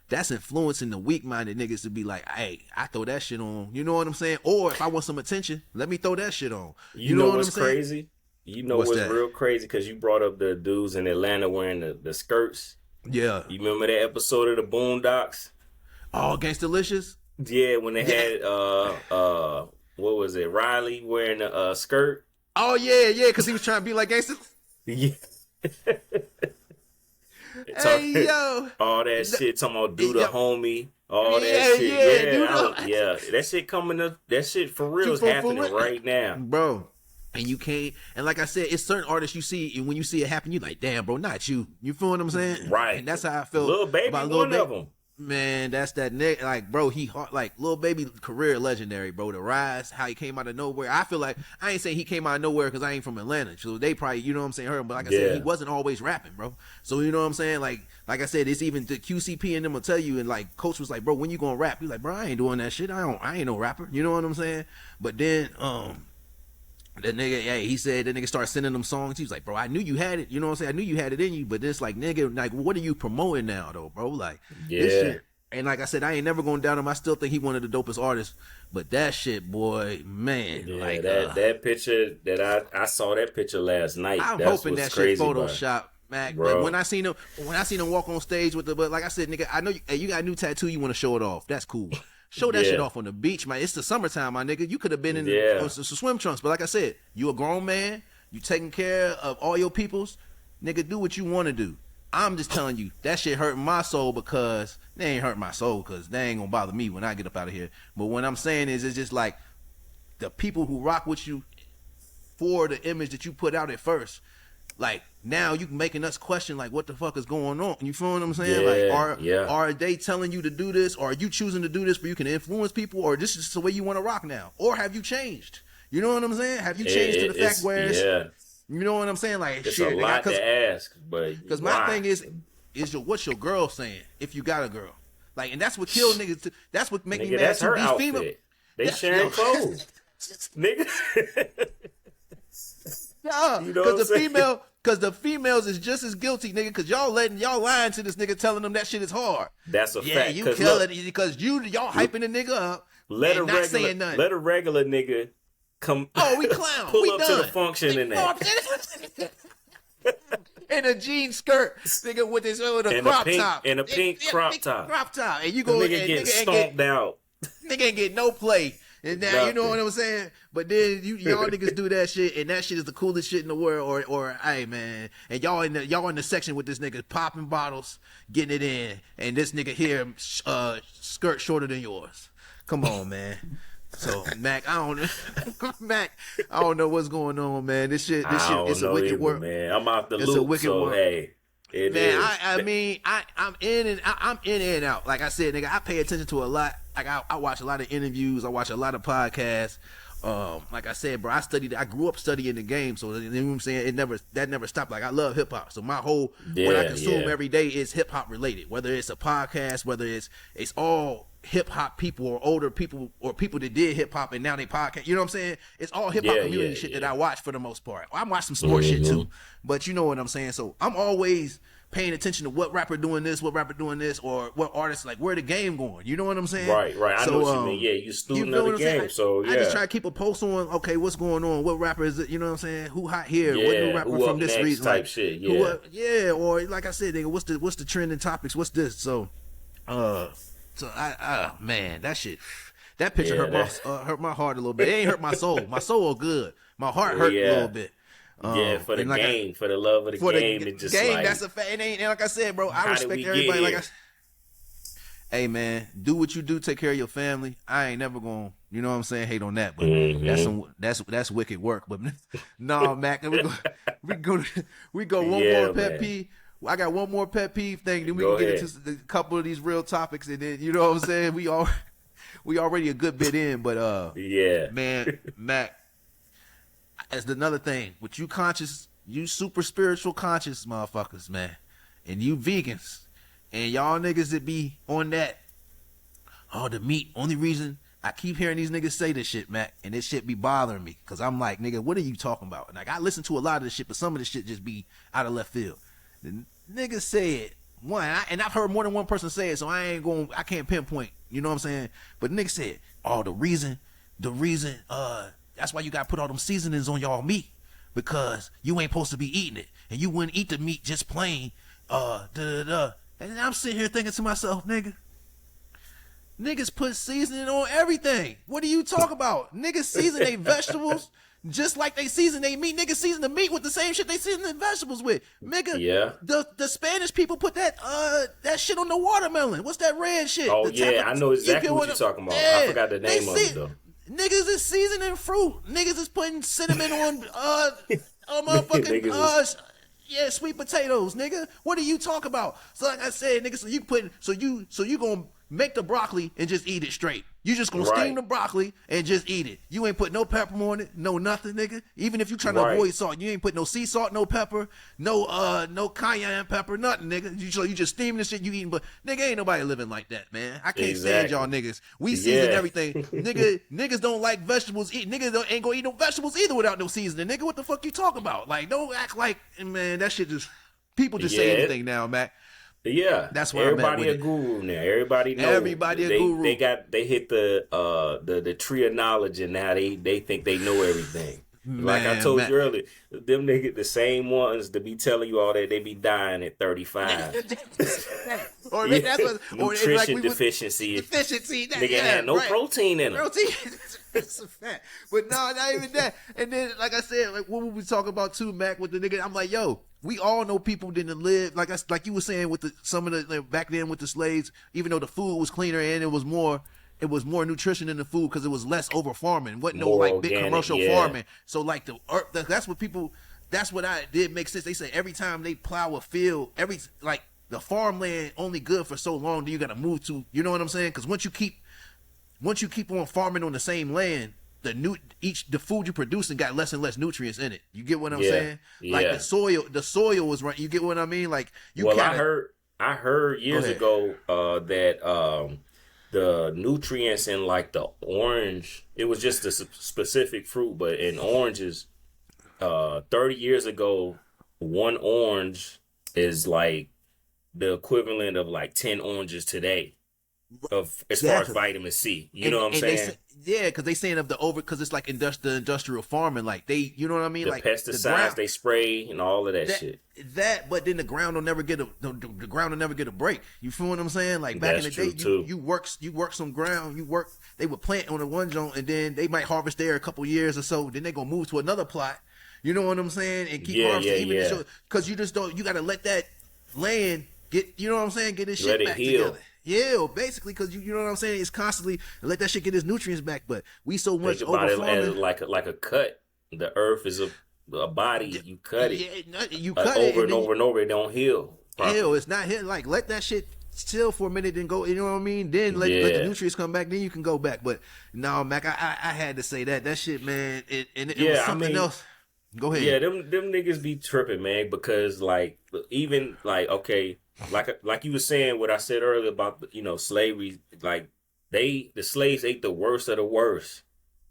Speaker 2: That's influencing the weak-minded niggas to be like, hey, I throw that shit on. You know what I'm saying? Or if I want some attention, let me throw that shit on.
Speaker 3: You know
Speaker 2: what
Speaker 3: what's
Speaker 2: I'm saying?
Speaker 3: crazy? You know
Speaker 2: What's
Speaker 3: what's
Speaker 2: that?
Speaker 3: real crazy? Because you brought up the dudes in Atlanta wearing the skirts.
Speaker 2: Yeah.
Speaker 3: You remember that episode of the Boondocks?
Speaker 2: Oh, Gangstalicious?
Speaker 3: Yeah, when they had what was it? Riley wearing a skirt.
Speaker 2: Oh, yeah, because he was trying to be like Gangsta.
Speaker 3: Yeah.
Speaker 2: Hey, yo.
Speaker 3: All that shit talking about do the
Speaker 2: Yeah.
Speaker 3: homie. All
Speaker 2: Yeah,
Speaker 3: that shit.
Speaker 2: yeah, do
Speaker 3: Yeah, that shit coming up. That shit for real is
Speaker 2: For
Speaker 3: happening
Speaker 2: real.
Speaker 3: right now.
Speaker 2: Bro. And you can't, and like I said, it's certain artists you see, and when you see it happen, you like, damn, bro, not you. You feel what I'm saying?
Speaker 3: Right.
Speaker 2: And that's how I feel.
Speaker 3: Lil Baby,
Speaker 2: about
Speaker 3: one of them.
Speaker 2: Man, that's that nigga. Like, bro, like Lil Baby career legendary, bro. The rise, how he came out of nowhere. I feel like I ain't saying he came out of nowhere because I ain't from Atlanta, so they probably, you know what I'm saying, heard him. But like I said,
Speaker 3: Yeah.
Speaker 2: he wasn't always rapping, bro. So you know what I'm saying. Like I said, it's even the QCP and them will tell you. And like Coach was like, bro, when you gonna rap? He's like, bro, I ain't doing that shit. I ain't no rapper. You know what I'm saying? But then the nigga, hey, he said the nigga started sending them songs. He was like, bro, I knew you had it. You know what I'm saying? I knew you had it in you, but it's like, nigga, like, what are you promoting now, though, bro? Like, this
Speaker 3: Yeah.
Speaker 2: shit. And like I said, I ain't never gonna doubt him. I still think he one of the dopest artists. But that shit, boy, man,
Speaker 3: Yeah,
Speaker 2: like
Speaker 3: that picture that I saw that picture last night.
Speaker 2: I'm
Speaker 3: That's
Speaker 2: hoping
Speaker 3: what's
Speaker 2: that shit
Speaker 3: crazy about it.
Speaker 2: Photoshop, Mac.
Speaker 3: Bro.
Speaker 2: But when I seen him walk on stage with but like I said, nigga, I know you got a new tattoo. You want to show it off? That's cool. Show that
Speaker 3: Yeah.
Speaker 2: shit off on the beach, man. It's the summertime, my nigga. You could have been in
Speaker 3: Yeah.
Speaker 2: some swim trunks, but like I said, you a grown man. You taking care of all your peoples, nigga. Do what you want to do. I'm just telling you that shit hurt my soul because they ain't hurt my soul because they ain't gonna bother me when I get up out of here. But what I'm saying is, it's just like the people who rock with you for the image that you put out at first. Like now you making us question like what the fuck is going on. You feel what I'm saying?
Speaker 3: Yeah,
Speaker 2: Are they telling you to do this, or are you choosing to do this where you can influence people, or this is the way you want to rock now? Or have you changed? You know what I'm saying? Have you changed to the fact where you know what I'm saying? Like
Speaker 3: it's
Speaker 2: shit,
Speaker 3: a lot to ask, but
Speaker 2: because my thing is what's your girl saying if you got a girl? Like, and that's what kill niggas. That's what make me mad
Speaker 3: that's
Speaker 2: too.
Speaker 3: her
Speaker 2: These
Speaker 3: outfit.
Speaker 2: female,
Speaker 3: They sharing clothes, nigga.
Speaker 2: nah,
Speaker 3: You know what I'm saying?
Speaker 2: because the females is just as guilty, nigga. Because y'all lying to this nigga, telling them that shit is hard.
Speaker 3: That's a
Speaker 2: Yeah,
Speaker 3: fact.
Speaker 2: you
Speaker 3: 'Cause
Speaker 2: kill
Speaker 3: look,
Speaker 2: it because y'all hyping the nigga up
Speaker 3: let
Speaker 2: and not saying nothing.
Speaker 3: let a regular nigga come.
Speaker 2: Oh, we clown.
Speaker 3: Pull
Speaker 2: We
Speaker 3: up
Speaker 2: done.
Speaker 3: to the function in that.
Speaker 2: In a jean skirt, nigga, with his with a
Speaker 3: And a
Speaker 2: crop
Speaker 3: pink-
Speaker 2: top,
Speaker 3: and a pink crop
Speaker 2: pink
Speaker 3: top.
Speaker 2: crop top, and you
Speaker 3: The
Speaker 2: go
Speaker 3: nigga
Speaker 2: and
Speaker 3: getting
Speaker 2: nigga
Speaker 3: stomped out.
Speaker 2: nigga ain't get no play. And now you know what I'm saying. But then y'all niggas do that shit, and that shit is the coolest shit in the world. Or hey man, and y'all in the section with this nigga popping bottles, getting it in, and this nigga here skirt shorter than yours. Come on, man. So Mac, I don't know what's going on, man. This shit is a wicked work,
Speaker 3: man. I'm out the
Speaker 2: It's a
Speaker 3: loop,
Speaker 2: wicked
Speaker 3: so
Speaker 2: work.
Speaker 3: hey, it
Speaker 2: man.
Speaker 3: is.
Speaker 2: I mean, I'm in and out. Like I said, nigga, I pay attention to a lot. Like I watch a lot of interviews. I watch a lot of podcasts. Like I said, bro, I grew up studying the game, so you know what I'm saying. That never stopped. Like I love hip hop, so my whole what I consume every day is hip hop related. Whether it's a podcast, whether it's all hip hop people or older people or people that did hip hop and now they podcast. You know what I'm saying? It's all hip hop community shit that I watch for the most part. I watch some sports shit too, but you know what I'm saying. So I'm always paying attention to what rapper doing this, or what artist, like where the game going. You know what I'm saying?
Speaker 3: Right. I
Speaker 2: So,
Speaker 3: know what you mean. Yeah, you student
Speaker 2: feel
Speaker 3: of
Speaker 2: what
Speaker 3: the
Speaker 2: I'm saying?
Speaker 3: game, so yeah.
Speaker 2: I just try to keep a pulse on, okay, what's going on? What rapper is it? You know what I'm saying? Who hot here?
Speaker 3: Yeah,
Speaker 2: What new rapper
Speaker 3: who
Speaker 2: from
Speaker 3: up
Speaker 2: this
Speaker 3: next
Speaker 2: region?
Speaker 3: type
Speaker 2: Like,
Speaker 3: shit,
Speaker 2: who
Speaker 3: yeah.
Speaker 2: yeah, or like I said, nigga, what's the trending topics? What's this? So, so man, that shit, that picture hurt my heart a little bit. It ain't hurt my soul. My soul good. My heart hurt a little bit.
Speaker 3: Yeah, for the
Speaker 2: and like
Speaker 3: game, for the love of the game, and just
Speaker 2: game.
Speaker 3: like,
Speaker 2: That's a fact. It ain't, and like I said, bro, I
Speaker 3: how did
Speaker 2: respect
Speaker 3: we
Speaker 2: everybody.
Speaker 3: get
Speaker 2: Like
Speaker 3: here?
Speaker 2: hey man, do what you do. Take care of your family. I ain't never gonna, you know what I'm saying, hate on that. But that's wicked work. But nah, Mac, we go one more pet
Speaker 3: man.
Speaker 2: peeve. I got one more pet peeve thing. Then we
Speaker 3: Go
Speaker 2: can get
Speaker 3: ahead.
Speaker 2: into a couple of these real topics, and then you know what I'm saying. We already a good bit in, but
Speaker 3: yeah,
Speaker 2: man, Mac, as another thing, with you super spiritual conscious motherfuckers, man, and you vegans, and y'all niggas that be on that, the meat. Only reason I keep hearing these niggas say this shit, Mac, and this shit be bothering me, cause I'm like, nigga, what are you talking about? And like, I listen to a lot of this shit, but some of this shit just be out of left field. The nigga said one, and I've heard more than one person say it, so I can't pinpoint. You know what I'm saying? But nigga said, the reason, that's why you got to put all them seasonings on y'all meat, because you ain't supposed to be eating it, and you wouldn't eat the meat just plain. And I'm sitting here thinking to myself, niggas put seasoning on everything. What do you talk about? Niggas season their vegetables just like they season their meat. Niggas season the meat with the same shit they season the vegetables with. Nigga,
Speaker 3: Yeah.
Speaker 2: The Spanish people put that shit on the watermelon. What's that red shit?
Speaker 3: Oh,
Speaker 2: The
Speaker 3: yeah, I know exactly what you're talking about. I forgot the name of it, though.
Speaker 2: Niggas is seasoning fruit. Niggas is putting cinnamon on motherfucking
Speaker 3: Niggas
Speaker 2: sweet potatoes, nigga. What do you talk about? So like I said, nigga, so you gonna make the broccoli and just eat it straight. You just gonna steam the broccoli and just eat it. You ain't put no pepper on it, no nothing, nigga. Even if you trying to avoid salt, you ain't put no sea salt, no pepper, no cayenne pepper, nothing, nigga. You just steaming the shit you eating, but nigga, ain't nobody living like that, man. I can't stand y'all niggas. We season everything. Niggas don't like vegetables. Niggas ain't gonna eat no vegetables either without no seasoning. Nigga, what the fuck you talking about? Like, don't act like, man, that shit just, people just say anything now, Mac.
Speaker 3: Yeah,
Speaker 2: That's where I'm at
Speaker 3: everybody
Speaker 2: with
Speaker 3: a
Speaker 2: it.
Speaker 3: guru now. Everybody know.
Speaker 2: Everybody a guru.
Speaker 3: They hit the tree of knowledge, and now they think they know everything. Like I
Speaker 2: Man,
Speaker 3: told
Speaker 2: man.
Speaker 3: you earlier, them niggas, the same ones to be telling you all that, they be dying at 35.
Speaker 2: Or
Speaker 3: Yeah.
Speaker 2: that's what, or they
Speaker 3: Nutrition
Speaker 2: like we was-
Speaker 3: deficiency.
Speaker 2: deficiency. That,
Speaker 3: Nigga
Speaker 2: yeah,
Speaker 3: had no
Speaker 2: right.
Speaker 3: protein in them.
Speaker 2: Protein. It's a fact. But no, not even that. And then, like I said, like what we was talking about too, Mac, with the nigga, I'm like, yo, we all know people didn't live like you were saying with some of the like, back then with the slaves. Even though the food was cleaner and it was more nutrition in the food because it was less over farming. Wasn't no
Speaker 3: More
Speaker 2: like big
Speaker 3: organic,
Speaker 2: commercial
Speaker 3: yeah.
Speaker 2: farming. So like that's what people. That's what I did make sense. They say every time they plow a field, like the farmland only good for so long. Then you got to move to. You know what I'm saying? Because once you keep on farming on the same land, the food you're producing got less and less nutrients in it. You get what I'm
Speaker 3: Yeah,
Speaker 2: saying? Like
Speaker 3: yeah.
Speaker 2: the soil was right. You get what I mean? Like you.
Speaker 3: Well,
Speaker 2: kinda,
Speaker 3: I heard years
Speaker 2: ahead.
Speaker 3: ago that the nutrients in like the orange, it was just a specific fruit, but in oranges, 30 years ago, one orange is like the equivalent of like 10 oranges today. Of as far as
Speaker 2: Exactly.
Speaker 3: vitamin C, you know what I'm
Speaker 2: they
Speaker 3: saying?
Speaker 2: yeah, because they saying of the because it's like the industrial farming, like they, you know what I mean,
Speaker 3: The
Speaker 2: like
Speaker 3: pesticides
Speaker 2: the ground-
Speaker 3: they spray and all of that shit.
Speaker 2: But then the ground will never get the ground will never get a break. You feel what I'm saying? Like back
Speaker 3: That's
Speaker 2: in the day,
Speaker 3: true, too.
Speaker 2: you work some ground. They would plant on the one joint, and then they might harvest there a couple years or so. Then they gonna move to another plot. You know what I'm saying? And keep
Speaker 3: Yeah,
Speaker 2: harvesting,
Speaker 3: yeah,
Speaker 2: even
Speaker 3: yeah.
Speaker 2: because you just don't. You got to let that land get. You know what I'm saying? Get its
Speaker 3: Let
Speaker 2: shit
Speaker 3: it
Speaker 2: back
Speaker 3: heal.
Speaker 2: together. Yeah, basically, because you know what I'm saying. It's constantly let that shit get its nutrients back. But we so much
Speaker 3: Think about
Speaker 2: over
Speaker 3: it as
Speaker 2: farming.
Speaker 3: like a cut. The earth is a body. You cut it.
Speaker 2: Yeah, you cut it
Speaker 3: Over and
Speaker 2: then
Speaker 3: over and over. It don't heal. properly.
Speaker 2: Hell, it's not hit. Like let that shit chill for a minute and go. You know what I mean? Then let the
Speaker 3: Yeah.
Speaker 2: nutrients come back. Then you can go back. But no, Mac, I had to say that shit, man. It was
Speaker 3: Yeah, I
Speaker 2: something
Speaker 3: mean,
Speaker 2: else. Go ahead.
Speaker 3: Yeah, them niggas be tripping, man, because like even like okay, like you were saying what I said earlier about slavery, like the slaves ate the worst of the worst.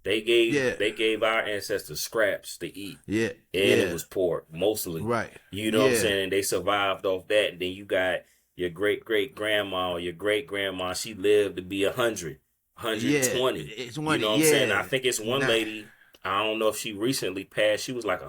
Speaker 3: They gave our ancestors scraps to eat.
Speaker 2: Yeah,
Speaker 3: And
Speaker 2: yeah.
Speaker 3: it was pork mostly.
Speaker 2: Right.
Speaker 3: You know what I'm
Speaker 2: Yeah.
Speaker 3: saying? And they survived off that. And then you got your great grandma, your great grandma, she lived to be 100, 120.
Speaker 2: Yeah, it's
Speaker 3: You
Speaker 2: one-
Speaker 3: know what I'm saying?
Speaker 2: yeah.
Speaker 3: I think it's one
Speaker 2: Nah.
Speaker 3: lady, I don't know if she recently passed, she was like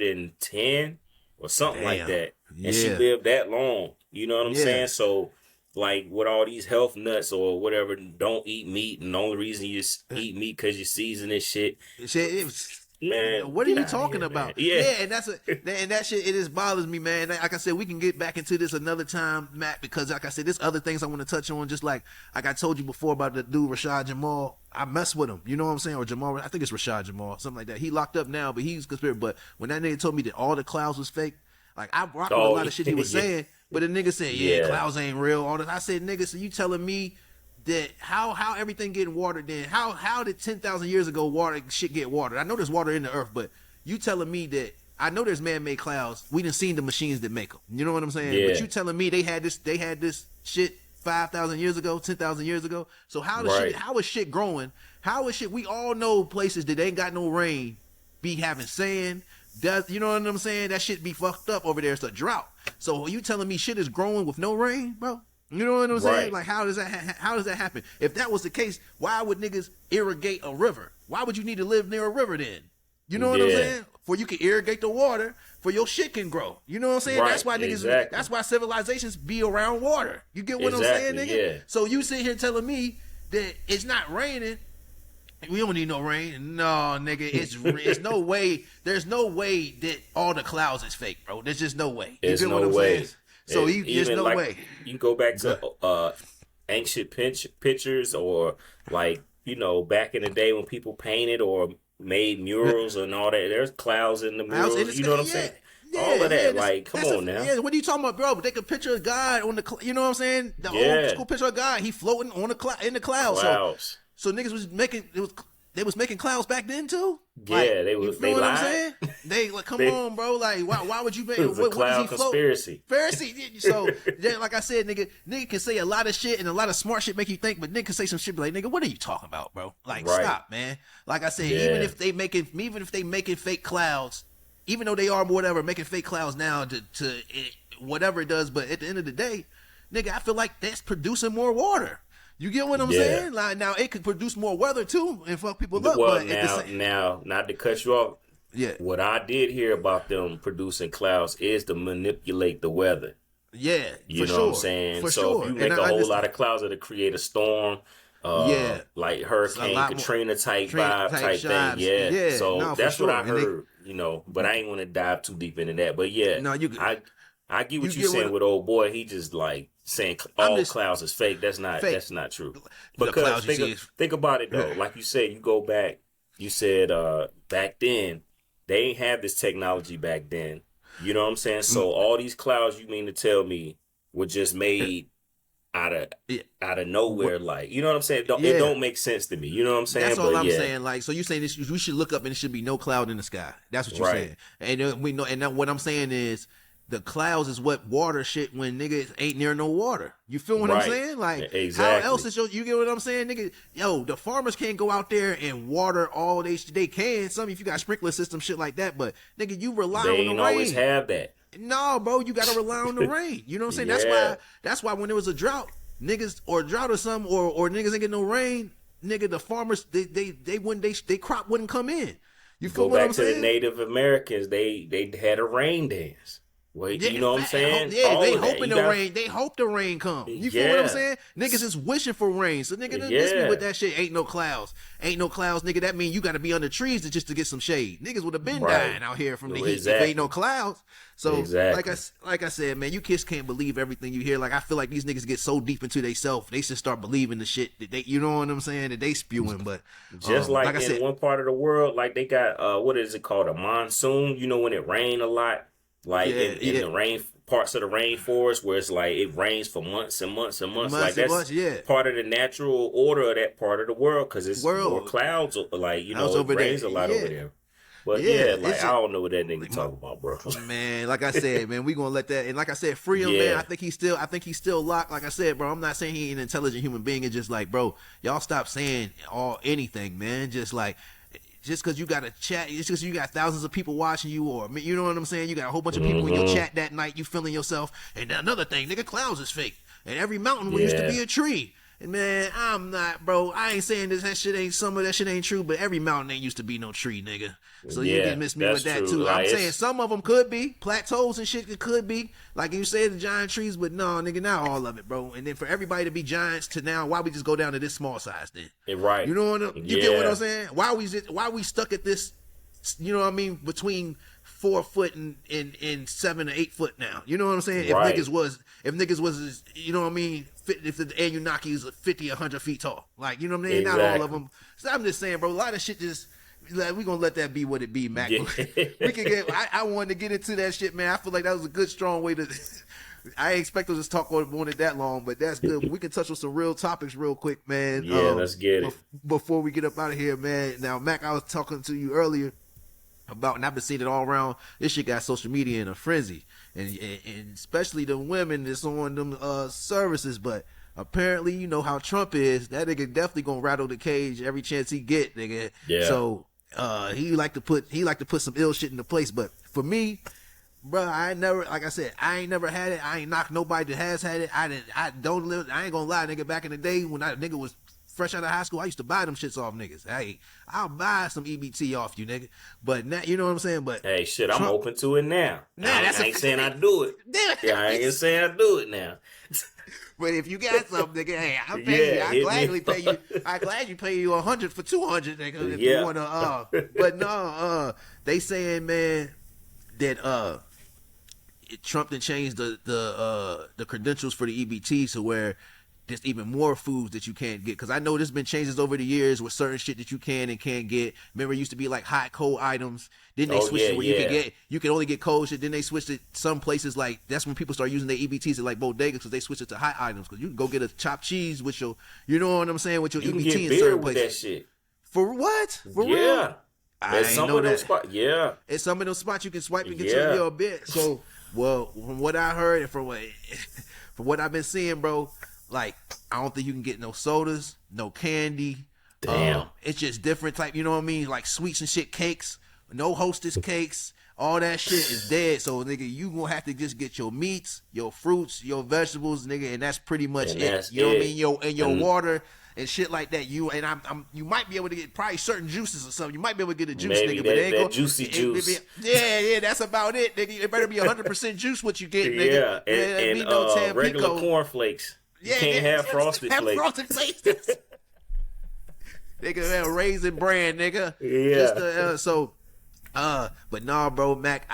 Speaker 3: 110 or something like
Speaker 2: Damn.
Speaker 3: that. And she
Speaker 2: Yeah.
Speaker 3: lived that long. You know what I'm
Speaker 2: Yeah.
Speaker 3: saying? So like with all these health nuts or whatever, don't eat meat, and the only reason you eat meat because you season this shit.
Speaker 2: Shit, it was.
Speaker 3: Man,
Speaker 2: What are
Speaker 3: get
Speaker 2: you
Speaker 3: outta
Speaker 2: talking
Speaker 3: here,
Speaker 2: about?
Speaker 3: man. Yeah.
Speaker 2: and that shit. It just bothers me, man. Like I said, we can get back into this another time, Matt, because like I said, there's other things I want to touch on. Just like I told you before about the dude Rashad Jamal. I mess with him. You know what I'm saying? Or Jamal. I think it's Rashad Jamal, something like that. He locked up now, but he's conspiracy. But when that nigga told me that all the clouds was fake, like I rocked with a lot of shit he was
Speaker 3: yeah.
Speaker 2: saying. But the nigga said, yeah,
Speaker 3: Yeah.
Speaker 2: clouds ain't real. All this. I said, nigga, so you telling me that how everything getting watered then? How did 10,000 years ago shit get watered? I know there's water in the earth, but you telling me that I know there's man-made clouds. We done seen the machines that make them. You know what I'm saying?
Speaker 3: Yeah.
Speaker 2: But you telling me they had this shit 5,000 years ago, 10,000 years ago. So how is shit growing? How is shit? We all know places that ain't got no rain be having sand. You know what I'm saying? That shit be fucked up over there. It's a drought. So you telling me shit is growing with no rain, bro? You know what I'm saying?
Speaker 3: Right.
Speaker 2: Like how does that happen? If that was the case, why would niggas irrigate a river? Why would you need to live near a river then? You know what I'm
Speaker 3: Yeah.
Speaker 2: saying? For you can irrigate the water, for your shit can grow. You know what I'm saying?
Speaker 3: Right,
Speaker 2: That's why niggas.
Speaker 3: exactly.
Speaker 2: That's why civilizations be around water. You get what I'm saying,
Speaker 3: Exactly,
Speaker 2: nigga?
Speaker 3: yeah.
Speaker 2: So you sit here telling me that it's not raining. We don't need no rain. No, nigga, it's no way. There's no way that all the clouds is fake, bro. There's just no way. You
Speaker 3: There's
Speaker 2: get
Speaker 3: no
Speaker 2: what I'm
Speaker 3: way.
Speaker 2: saying? So
Speaker 3: And
Speaker 2: there's
Speaker 3: even,
Speaker 2: no
Speaker 3: like,
Speaker 2: way.
Speaker 3: You go back to ancient pictures or like back in the day when people painted or made murals and all that. There's clouds in the murals.
Speaker 2: In the
Speaker 3: You know what I'm
Speaker 2: sky,
Speaker 3: saying?
Speaker 2: yeah.
Speaker 3: All of that.
Speaker 2: Yeah,
Speaker 3: like, come on now.
Speaker 2: Yeah, what are you talking about, bro? But they could picture a God on the, you know what I'm saying? The
Speaker 3: Yeah.
Speaker 2: old school picture of God. He floating on in the clouds.
Speaker 3: Clouds.
Speaker 2: So niggas was making they was making clouds back then too.
Speaker 3: Yeah,
Speaker 2: Like,
Speaker 3: they
Speaker 2: you
Speaker 3: was-
Speaker 2: know
Speaker 3: they
Speaker 2: what I'm
Speaker 3: lied.
Speaker 2: saying? They like, come
Speaker 3: They-
Speaker 2: on, bro. Like, why would you make?
Speaker 3: It was a
Speaker 2: what
Speaker 3: cloud
Speaker 2: does he float?
Speaker 3: conspiracy.
Speaker 2: Pharisee. So, yeah, like I said, nigga can say a lot of shit and a lot of smart shit make you think, but nigga can say some shit be like, nigga, what are you talking about, bro? Like,
Speaker 3: Right.
Speaker 2: stop, man. Like I said,
Speaker 3: Yeah.
Speaker 2: even if they making fake clouds, even though they are whatever making fake clouds now to whatever it does, but at the end of the day, nigga, I feel like that's producing more water. You get what I'm
Speaker 3: Yeah.
Speaker 2: saying? Like now it could produce more weather too and fuck people up.
Speaker 3: Well,
Speaker 2: But at the same,
Speaker 3: now, not to cut you off.
Speaker 2: yeah,
Speaker 3: What I did hear about them producing clouds is to manipulate the weather.
Speaker 2: yeah,
Speaker 3: You
Speaker 2: for
Speaker 3: know
Speaker 2: sure,
Speaker 3: what I'm saying?
Speaker 2: for
Speaker 3: So
Speaker 2: sure.
Speaker 3: if you
Speaker 2: And
Speaker 3: make
Speaker 2: I
Speaker 3: a whole
Speaker 2: understand-
Speaker 3: lot of clouds that'll create a storm,
Speaker 2: Yeah.
Speaker 3: like
Speaker 2: A
Speaker 3: Hurricane
Speaker 2: lot more-
Speaker 3: Katrina type
Speaker 2: Katrina
Speaker 3: vibe
Speaker 2: type
Speaker 3: type thing.
Speaker 2: vibes.
Speaker 3: Yeah.
Speaker 2: Yeah,
Speaker 3: So
Speaker 2: no, for
Speaker 3: that's what
Speaker 2: sure.
Speaker 3: I
Speaker 2: And they-
Speaker 3: heard, but I ain't want to dive too deep into that. But yeah,
Speaker 2: No, you-
Speaker 3: I get what
Speaker 2: you
Speaker 3: you
Speaker 2: get
Speaker 3: saying
Speaker 2: what-
Speaker 3: with old boy. He just like saying
Speaker 2: I'm
Speaker 3: all
Speaker 2: just-
Speaker 3: clouds is fake. That's
Speaker 2: Fake.
Speaker 3: not true.
Speaker 2: The
Speaker 3: Because
Speaker 2: clouds you see is-
Speaker 3: think about it though.
Speaker 2: Yeah.
Speaker 3: Like you said, you go back. You said back then they ain't have this technology back then. You know what I'm saying? So
Speaker 2: Mm.
Speaker 3: all these clouds, you mean to tell me, were just made out of nowhere? Like, you know what I'm saying? It
Speaker 2: Yeah.
Speaker 3: don't make sense to me. You know what I'm saying?
Speaker 2: That's all
Speaker 3: But
Speaker 2: I'm
Speaker 3: yeah.
Speaker 2: saying. Like, so you saying this? We should look up and there should be no cloud in the sky. That's what you're
Speaker 3: Right.
Speaker 2: saying. And we know. And then what I'm saying is, the clouds is what water shit when niggas ain't near no water. You feel what I'm
Speaker 3: Right.
Speaker 2: saying? Like,
Speaker 3: Exactly.
Speaker 2: how else is you get what I'm saying, nigga? Yo, the farmers can't go out there and water all they can. Some if you got sprinkler system shit like that, but nigga, you rely
Speaker 3: They
Speaker 2: on the
Speaker 3: ain't
Speaker 2: rain.
Speaker 3: always have that.
Speaker 2: No, bro, you gotta rely on the rain. You know what I'm saying?
Speaker 3: Yeah.
Speaker 2: That's why when there was a drought, niggas or drought or something, or niggas ain't get no rain, nigga, the farmers they wouldn't they crop wouldn't come in. You feel
Speaker 3: Go
Speaker 2: what
Speaker 3: back
Speaker 2: I'm
Speaker 3: to
Speaker 2: saying?
Speaker 3: the Native Americans. They had a rain dance. Well, you know what I'm saying?
Speaker 2: Yeah,
Speaker 3: All
Speaker 2: they
Speaker 3: of that.
Speaker 2: hoping
Speaker 3: You
Speaker 2: the
Speaker 3: got-
Speaker 2: rain. They hope the rain come. You feel what I'm
Speaker 3: Yeah.
Speaker 2: saying? Niggas is wishing for rain. So nigga, miss me
Speaker 3: Yeah.
Speaker 2: with that shit. Ain't no clouds. Ain't no clouds, nigga. That mean you got to be under trees just to get some shade. Niggas would have been
Speaker 3: Right.
Speaker 2: dying out here from the heat if
Speaker 3: Exactly.
Speaker 2: ain't no clouds. So
Speaker 3: Exactly.
Speaker 2: like I said, man, you kids can't believe everything you hear. Like I feel like these niggas get so deep into themselves, they should start believing the shit that they, you know what I'm saying, that they spewing. But
Speaker 3: Just like
Speaker 2: I
Speaker 3: in
Speaker 2: said,
Speaker 3: one part of the world, like they got what is it called, a monsoon? You know when it rain a lot, like in the rain parts of the rainforest where it's like it rains for months and months and months. Like that's part of the natural order of that part of the world because it's more clouds. Like it rains a lot over there. But like I don't know what that nigga talking about, bro.
Speaker 2: Man, like I said, man, we gonna let that. And like I said, free him, man. I think he's still locked. Like I said, bro, I'm not saying he ain't an intelligent human being. It's just like, bro, y'all stop saying anything, man. Just like. Just because you got a chat, just because you got thousands of people watching you, or you know what I'm saying, you got a whole bunch of people in your chat that night, you feeling yourself. And another thing, nigga, clouds is fake, and every mountain used to be a tree. And man, I'm not, bro. I ain't saying that shit ain't some of that shit ain't true, but every mountain ain't used to be no tree, nigga. So you can miss me with that too.
Speaker 3: Like,
Speaker 2: I'm saying some of them could be plateaus and shit. It could be like you say the giant trees, but no, nigga, not all of it, bro. And then for everybody to be giants to now, why we just go down to this small size then?
Speaker 3: Right.
Speaker 2: You know what you get what I'm saying? Why we stuck at this? You know what I mean? Between 4 foot and 7 or 8 foot now. You know what I'm saying? If niggas was, you know what I mean? If the Anunnaki is 50, 100 feet tall, like you know what I mean? Not all of them. So I'm just saying, bro. A lot of shit just. Like, we gonna let that be what it be, Mac.
Speaker 3: Yeah.
Speaker 2: We can get. I wanted to get into that shit, man. I feel like that was a good, strong way to. I ain't expect us to talk on it that long, but that's good. We can touch on some real topics real quick, man.
Speaker 3: Yeah, let's get it.
Speaker 2: Before we get up out of here, man. Now, Mac, I was talking to you earlier about, and I've been seeing it all around. This shit got social media in a frenzy, and especially the women that's on them services. But apparently, you know how Trump is. That nigga definitely gonna rattle the cage every chance he get, nigga.
Speaker 3: Yeah.
Speaker 2: So he like to put some ill shit into place. But for me, bro, I ain't never had it. I ain't knocked nobody that has had it. I ain't gonna lie, nigga. Back in the day when nigga was fresh out of high school, I used to buy them shits off niggas. Hey, I'll buy some EBT off you, nigga. But now, you know what I'm saying? But
Speaker 3: hey, shit, I'm open to it now. I ain't saying I do it.
Speaker 2: Yeah,
Speaker 3: I ain't saying I do it now.
Speaker 2: But if you got something, nigga, hey, I'll pay you. I gladly pay you. I gladly pay you 100 for 200, nigga. If you wanna, but no, they saying, man, that Trump done changed the credentials for the EBT to where there's even more foods that you can't get. Because I know there's been changes over the years with certain shit that you can and can't get. Remember, it used to be like hot, cold items. Then they switched it where you can only get cold shit. Then they switched it some places, like that's when people start using their EBTs at like bodegas because they switched it to hot items. Because you can go get a chopped cheese with your, you know what I'm saying, with your
Speaker 3: You
Speaker 2: EBT
Speaker 3: can get
Speaker 2: in
Speaker 3: beer
Speaker 2: certain
Speaker 3: with
Speaker 2: places.
Speaker 3: that shit.
Speaker 2: For what? For real? I
Speaker 3: At
Speaker 2: ain't
Speaker 3: some
Speaker 2: know
Speaker 3: of those
Speaker 2: that.
Speaker 3: spots, yeah.
Speaker 2: At some of those spots you can swipe and get your bit. So, well, from what I heard and from what I've been seeing, bro, like I don't think you can get no sodas, no candy.
Speaker 3: Damn.
Speaker 2: It's just different type, you know what I mean? Like sweets and shit, cakes, no Hostess cakes. all that shit is dead. So nigga, you gonna have to just get your meats, your fruits, your vegetables, nigga, and that's pretty much
Speaker 3: And
Speaker 2: it.
Speaker 3: that's
Speaker 2: You know what I
Speaker 3: it.
Speaker 2: mean? Your water and shit like that. You might be able to get probably certain juices or something. You might be able to get a juice,
Speaker 3: Maybe
Speaker 2: nigga,
Speaker 3: that-
Speaker 2: but it ain't
Speaker 3: that
Speaker 2: gonna,
Speaker 3: juicy juice.
Speaker 2: Yeah, that's about it, nigga. It better be 100% juice what you get, nigga.
Speaker 3: Yeah,
Speaker 2: There
Speaker 3: and
Speaker 2: be no
Speaker 3: regular
Speaker 2: Tampico.
Speaker 3: cornflakes. You
Speaker 2: Yeah,
Speaker 3: can't have frosted
Speaker 2: have
Speaker 3: flakes.
Speaker 2: Frosted flakes. Nigga, that Raisin Bran, nigga.
Speaker 3: Yeah.
Speaker 2: Just, but nah, bro, Mac,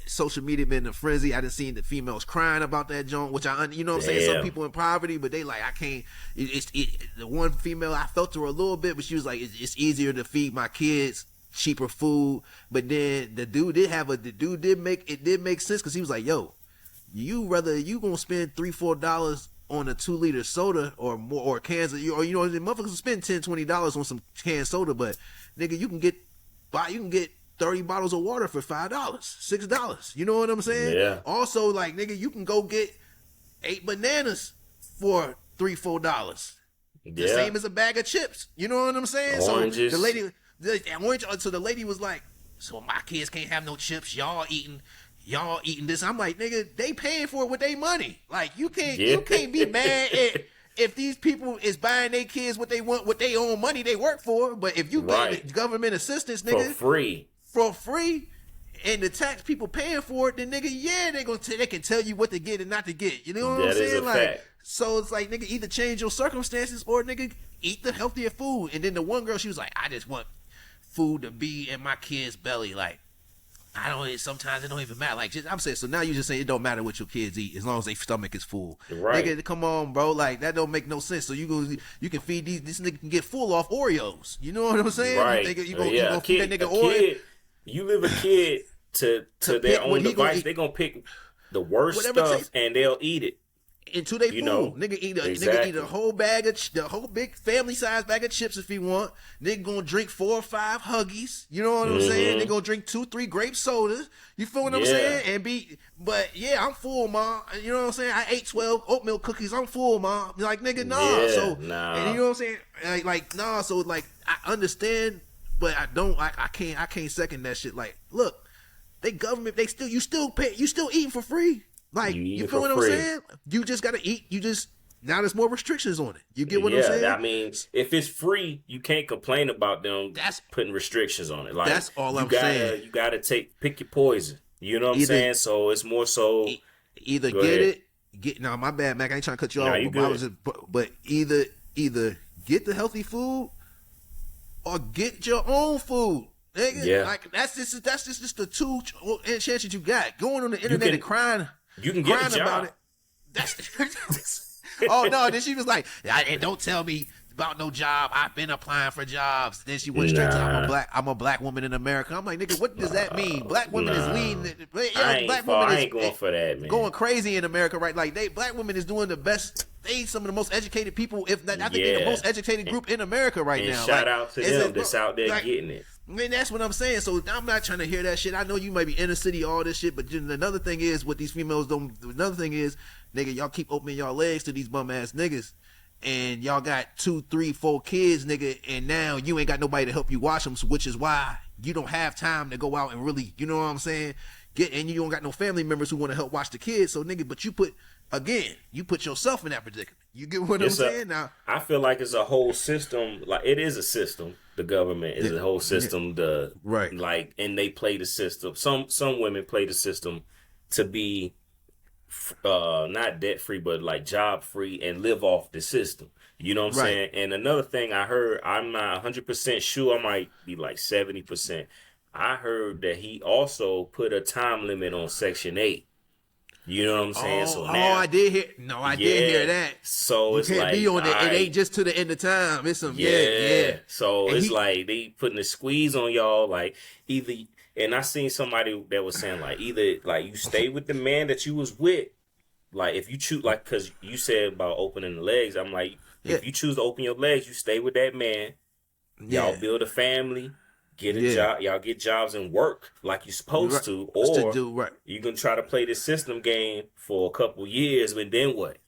Speaker 2: social media been a frenzy. I done seen the females crying about that joint, which you know what I'm saying? Some
Speaker 3: Damn.
Speaker 2: people in poverty, but they like, I can't, the one female, I felt her a little bit, but she was like, it's easier to feed my kids cheaper food. But then the dude did make sense, because he was like, yo, you gonna spend $3-4 on a 2-liter soda or more, or cans of, or you know, motherfuckers will spend $10-20 on some canned soda, but nigga, you can get 30 bottles of water for $5, $6. You know what I'm saying?
Speaker 3: Yeah.
Speaker 2: Also, like, nigga, you can go get 8 bananas for $3-4. The
Speaker 3: Yeah.
Speaker 2: same as a bag of chips. You know what I'm saying?
Speaker 3: Oranges.
Speaker 2: So the lady was like, so my kids can't have no chips. Y'all eating this. I'm like, nigga, they paying for it with their money. Like, you can't be mad if these people is buying their kids what they want with their own money they work for. But if you
Speaker 3: Right.
Speaker 2: get government assistance,
Speaker 3: For
Speaker 2: nigga,
Speaker 3: free.
Speaker 2: and the tax people paying for it, then nigga, yeah, they can tell you what to get and not to get. You know what I'm
Speaker 3: That is
Speaker 2: saying?
Speaker 3: a
Speaker 2: Like,
Speaker 3: fact.
Speaker 2: so it's like, nigga, either change your circumstances or nigga eat the healthier food. And then the one girl, she was like, I just want food to be in my kid's belly. Like, sometimes it don't even matter. Like, I'm saying, so now you just saying it don't matter what your kids eat as long as their stomach is full.
Speaker 3: Right.
Speaker 2: Nigga, come on, bro. Like, that don't make no sense. So you can feed this nigga can get full off Oreos. You know what I'm saying?
Speaker 3: Right.
Speaker 2: You think you
Speaker 3: Yeah,
Speaker 2: gonna
Speaker 3: a
Speaker 2: feed
Speaker 3: kid,
Speaker 2: that nigga
Speaker 3: a
Speaker 2: Oreo?
Speaker 3: kid, you live a kid to
Speaker 2: To
Speaker 3: their
Speaker 2: pick what
Speaker 3: own
Speaker 2: he gonna
Speaker 3: device.
Speaker 2: eat.
Speaker 3: They gonna pick the worst
Speaker 2: Whatever it
Speaker 3: stuff
Speaker 2: takes.
Speaker 3: and they'll eat it.
Speaker 2: Into they
Speaker 3: You
Speaker 2: food.
Speaker 3: know,
Speaker 2: Nigga eat a
Speaker 3: exactly.
Speaker 2: whole bag of the whole big family size bag of chips if he want. Nigga gonna drink 4 or 5 Huggies. You know what I'm saying? They gonna drink 2-3 grape sodas. You feel what I'm
Speaker 3: Yeah.
Speaker 2: saying? But yeah, I'm full, ma. You know what I'm saying? I ate 12 oatmeal cookies. I'm full, ma. Like, nigga, nah.
Speaker 3: Yeah,
Speaker 2: so
Speaker 3: nah.
Speaker 2: and you know what I'm saying? Like nah. So like, I understand, but I don't. I can't second that shit. Like, look, they government. You still eating for free. Like,
Speaker 3: You
Speaker 2: you
Speaker 3: eating
Speaker 2: feel
Speaker 3: for
Speaker 2: what I'm
Speaker 3: free.
Speaker 2: saying? You just gotta eat. Now there's more restrictions on it. You get what I'm saying?
Speaker 3: I mean, if it's free, you can't complain about them
Speaker 2: That's-
Speaker 3: putting restrictions on it. Like,
Speaker 2: That's all
Speaker 3: you
Speaker 2: I'm
Speaker 3: gotta,
Speaker 2: saying.
Speaker 3: You gotta pick your poison. You know what I'm
Speaker 2: Either-
Speaker 3: saying? So it's more so.
Speaker 2: Either
Speaker 3: Go
Speaker 2: get
Speaker 3: ahead.
Speaker 2: it. Nah, my bad, Mac. I ain't trying to cut you
Speaker 3: Nah,
Speaker 2: off.
Speaker 3: you
Speaker 2: but I
Speaker 3: good.
Speaker 2: was but either get the healthy food or get your own food. Nigga.
Speaker 3: Yeah.
Speaker 2: Like, that's just the two chances you got. Going on the internet
Speaker 3: can-
Speaker 2: and crying.
Speaker 3: You can get a
Speaker 2: crying about
Speaker 3: job.
Speaker 2: it. That's oh no! Then she was like, and don't tell me about no job. I've been applying for jobs. Then she went straight to I'm a black woman in America. I'm like, nigga, what does that mean? Black women is leading.
Speaker 3: I ain't going for that, man.
Speaker 2: Going crazy in America, right? Like, black women is doing the best. They some of the most educated people. If not, I think they're the
Speaker 3: Yeah.
Speaker 2: most educated group in America right
Speaker 3: And
Speaker 2: now.
Speaker 3: shout
Speaker 2: Like,
Speaker 3: out to
Speaker 2: it's
Speaker 3: them
Speaker 2: a-
Speaker 3: that's out there
Speaker 2: like,
Speaker 3: getting it.
Speaker 2: Man, that's what I'm saying. So I'm not trying to hear that shit. I know you might be inner city, all this shit, but then another thing is what these females don't. Another thing is, nigga, y'all keep opening y'all legs to these bum ass niggas, and y'all got 2, 3, 4 kids, nigga, and now you ain't got nobody to help you watch them, which is why you don't have time to go out and really, you know what I'm saying? And you don't got no family members who want to help watch the kids. So nigga, but you put yourself in that predicament. You get what I'm saying? Now
Speaker 3: I feel like it's a whole system. Like, it is a system. The government is a whole system.
Speaker 2: Right.
Speaker 3: Like, and they play the system. Some women play the system to be not debt free, but like job free and live off the system. You know what I'm
Speaker 2: Right.
Speaker 3: saying? And another thing I heard, I'm not 100% sure. I might be like 70%. I heard that he also put a time limit on Section 8. You know what I'm saying? So now,
Speaker 2: I did hear. No, I did hear that.
Speaker 3: So
Speaker 2: You
Speaker 3: it's
Speaker 2: can't
Speaker 3: like,
Speaker 2: be on it.
Speaker 3: alright.
Speaker 2: It ain't just to the end of time. It's some yeah.
Speaker 3: So
Speaker 2: And
Speaker 3: it's
Speaker 2: he-
Speaker 3: like they putting a squeeze on y'all. Like, either, and I seen somebody that was saying like, either like you stay with the man that you was with. Like, if you choose, like, cause you said about opening the legs, I'm like,
Speaker 2: Yeah.
Speaker 3: if you choose to open your legs, you stay with that man.
Speaker 2: Yeah.
Speaker 3: Y'all build a family, get a
Speaker 2: Yeah.
Speaker 3: job. Y'all get jobs and work like you're supposed
Speaker 2: Right.
Speaker 3: to,
Speaker 2: Supposed
Speaker 3: or
Speaker 2: to do right.
Speaker 3: you can try to play this system game for a couple years, but then what?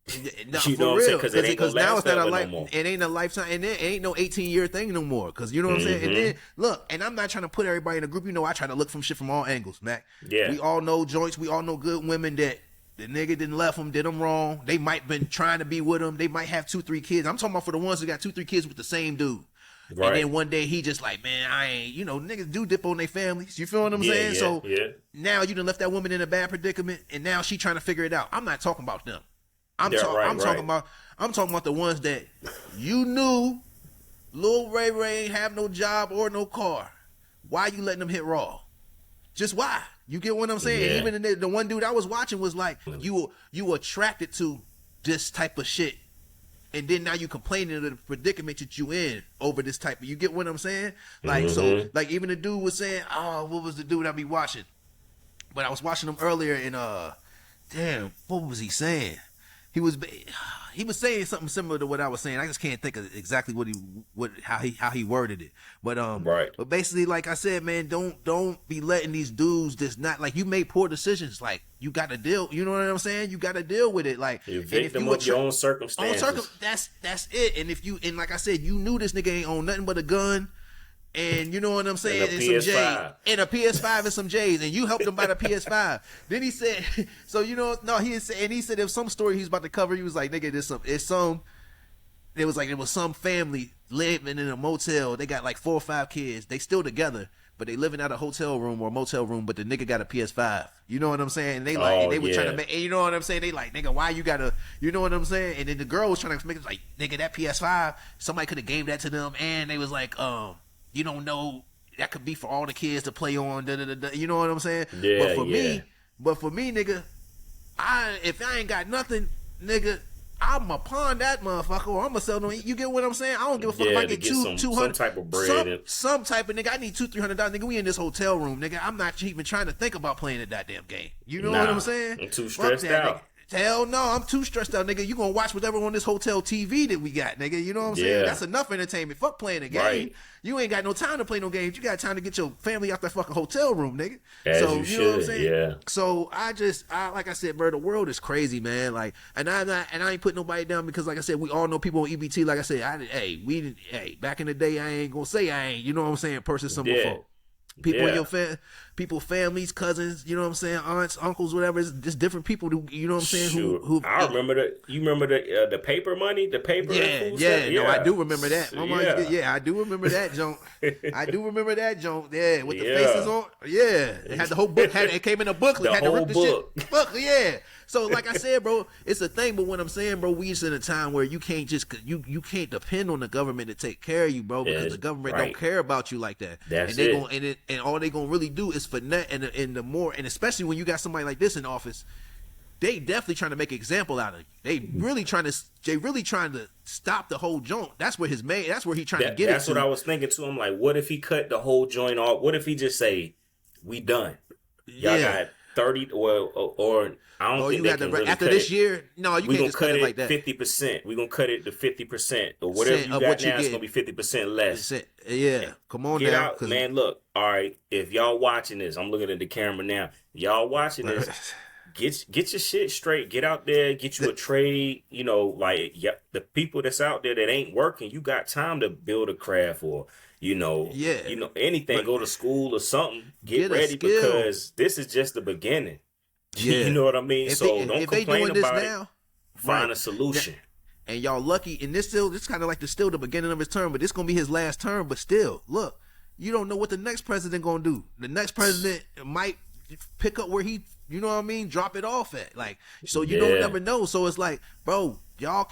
Speaker 2: No,
Speaker 3: You
Speaker 2: for
Speaker 3: know what I'm saying?
Speaker 2: real.
Speaker 3: Because it ain't gonna
Speaker 2: now
Speaker 3: last
Speaker 2: it's not a
Speaker 3: forever
Speaker 2: life.
Speaker 3: no more.
Speaker 2: It ain't a lifetime, and it ain't no 18-year thing no more. Because you know what I'm saying. And then look, and I'm not trying to put everybody in a group. You know, I try to look from shit from all angles, Mac.
Speaker 3: Yeah.
Speaker 2: We all know joints. We all know good women that the nigga didn't left them, did them wrong. They might been trying to be with him. They might have 2-3 kids. I'm talking about for the ones that got 2-3 kids with the same dude.
Speaker 3: Right.
Speaker 2: And then one day he just like, man, I ain't, you know, niggas do dip on their families. You feel what I'm
Speaker 3: Yeah,
Speaker 2: saying?
Speaker 3: yeah,
Speaker 2: So
Speaker 3: yeah.
Speaker 2: now you done left that woman in a bad predicament, and now she trying to figure it out. I'm not talking about them. I'm
Speaker 3: Yeah, right,
Speaker 2: talking about the ones that you knew Lil Ray Ray ain't have no job or no car. Why you letting them hit raw? Just why? You get what I'm saying?
Speaker 3: Yeah.
Speaker 2: And even the one dude I was watching was like, you attracted to this type of shit. And then now you complaining of the predicament that you in over this type of, you get what I'm saying? Like, so, like even the dude was saying, oh, what was the dude I be watching? But I was watching him earlier and, damn, what was he saying? He was saying something similar to what I was saying. I just can't think of exactly how he worded it. But
Speaker 3: Right.
Speaker 2: But basically, like I said, man, don't be letting these dudes just not like you made poor decisions. Like you got to deal. You know what I'm saying? You got to deal with it. Like
Speaker 3: You're victim of your own circumstances.
Speaker 2: That's it. And if you and like I said, you knew this nigga ain't own nothing but a gun. And you know what I'm saying?
Speaker 3: And a
Speaker 2: And some J's.
Speaker 3: PS5.
Speaker 2: And a PS5 and some J's. And you helped him buy the PS5. Then he said, so you know, no, he said, and he said if some story he was about to cover, he was like, nigga, it was some family living in a motel. They got like 4 or 5 kids. They still together, but they living out a hotel room or a motel room, but the nigga got a PS5. You know what I'm saying? And they like, and they were trying to make, and you know what I'm saying? They like, nigga, why you gotta, you know what I'm saying? And then the girl was trying to make it like, nigga, that PS5, somebody could have gave that to them. And they was like, you don't know, that could be for all the kids to play on. You know what I'm saying?
Speaker 3: Yeah,
Speaker 2: But for me, nigga, if I ain't got nothing, nigga, I'ma pawn that motherfucker, or I'ma sell them. You get what I'm saying? I don't give a fuck if I get
Speaker 3: some
Speaker 2: 200
Speaker 3: type of bread.
Speaker 2: some type of nigga. I need $200-300, nigga. We in this hotel room, nigga. I'm not even trying to think about playing a goddamn game. You know what I'm saying?
Speaker 3: I'm too
Speaker 2: Fuck
Speaker 3: stressed
Speaker 2: that,
Speaker 3: out.
Speaker 2: nigga. Hell no, I'm too stressed out, nigga. You gonna watch whatever on this hotel TV that we got, nigga. You know what I'm saying?
Speaker 3: Yeah.
Speaker 2: That's enough entertainment. Fuck playing a game.
Speaker 3: Right.
Speaker 2: You ain't got no time to play no games. You got time to get your family out that fucking hotel room, nigga.
Speaker 3: As
Speaker 2: so
Speaker 3: you
Speaker 2: know what I'm
Speaker 3: should,
Speaker 2: saying?
Speaker 3: yeah.
Speaker 2: So I like I said, bro, the world is crazy, man. Like, and I ain't putting nobody down because, like I said, we all know people on EBT. Like I said, back in the day, I ain't gonna say I ain't. You know what I'm saying? Person some before. People in your people, families, cousins, you know what I'm saying, aunts, uncles, whatever. It's just different people who, you know what I'm saying. Who
Speaker 3: I remember you remember the paper money, the paper.
Speaker 2: Yeah. No, I do remember that. I do remember that joint. Yeah, with the faces on. Yeah, it had the whole book. It came in a booklet.
Speaker 3: The
Speaker 2: had to
Speaker 3: whole
Speaker 2: rip the
Speaker 3: book.
Speaker 2: shit. Booklet, yeah. So like I said, bro, it's a thing. But what I'm saying, bro, we just in a time where you can't just you can't depend on the government to take care of you, bro, because the government don't care about you like that.
Speaker 3: That's
Speaker 2: and all they gonna really do is finesse and the more, and especially when you got somebody like this in office, they definitely trying to make an example out of you. They really trying to stop the whole joint. That's where that's where he trying to get it to.
Speaker 3: That's what I was thinking too. I'm like, what if he cut the whole joint off? What if he just say, we done? Y'all got 30 or I don't think they can really
Speaker 2: after
Speaker 3: cut
Speaker 2: this
Speaker 3: it.
Speaker 2: year. No, you can't just cut it like that.
Speaker 3: 50%. We're gonna cut it to 50%. Or whatever you got now, it's gonna be 50% less.
Speaker 2: Yeah. Come on
Speaker 3: Get
Speaker 2: now.
Speaker 3: out, man. Look, all right. If y'all watching this, I'm looking at the camera now. Y'all watching this, get your shit straight. Get out there, get you a trade. You know, like the people that's out there that ain't working, you got time to build a craft or anything. Go to school or something. Get ready because this is just the beginning.
Speaker 2: Yeah.
Speaker 3: You know what I mean? So don't complain about it.
Speaker 2: Now,
Speaker 3: Find a solution.
Speaker 2: And y'all lucky, and this kind of like the beginning of his term, but this gonna be his last term. But still, look, you don't know what the next president gonna do. The next president might pick up where he, you know what I mean, drop it off at. Like, so you don't never know. So it's like, bro, y'all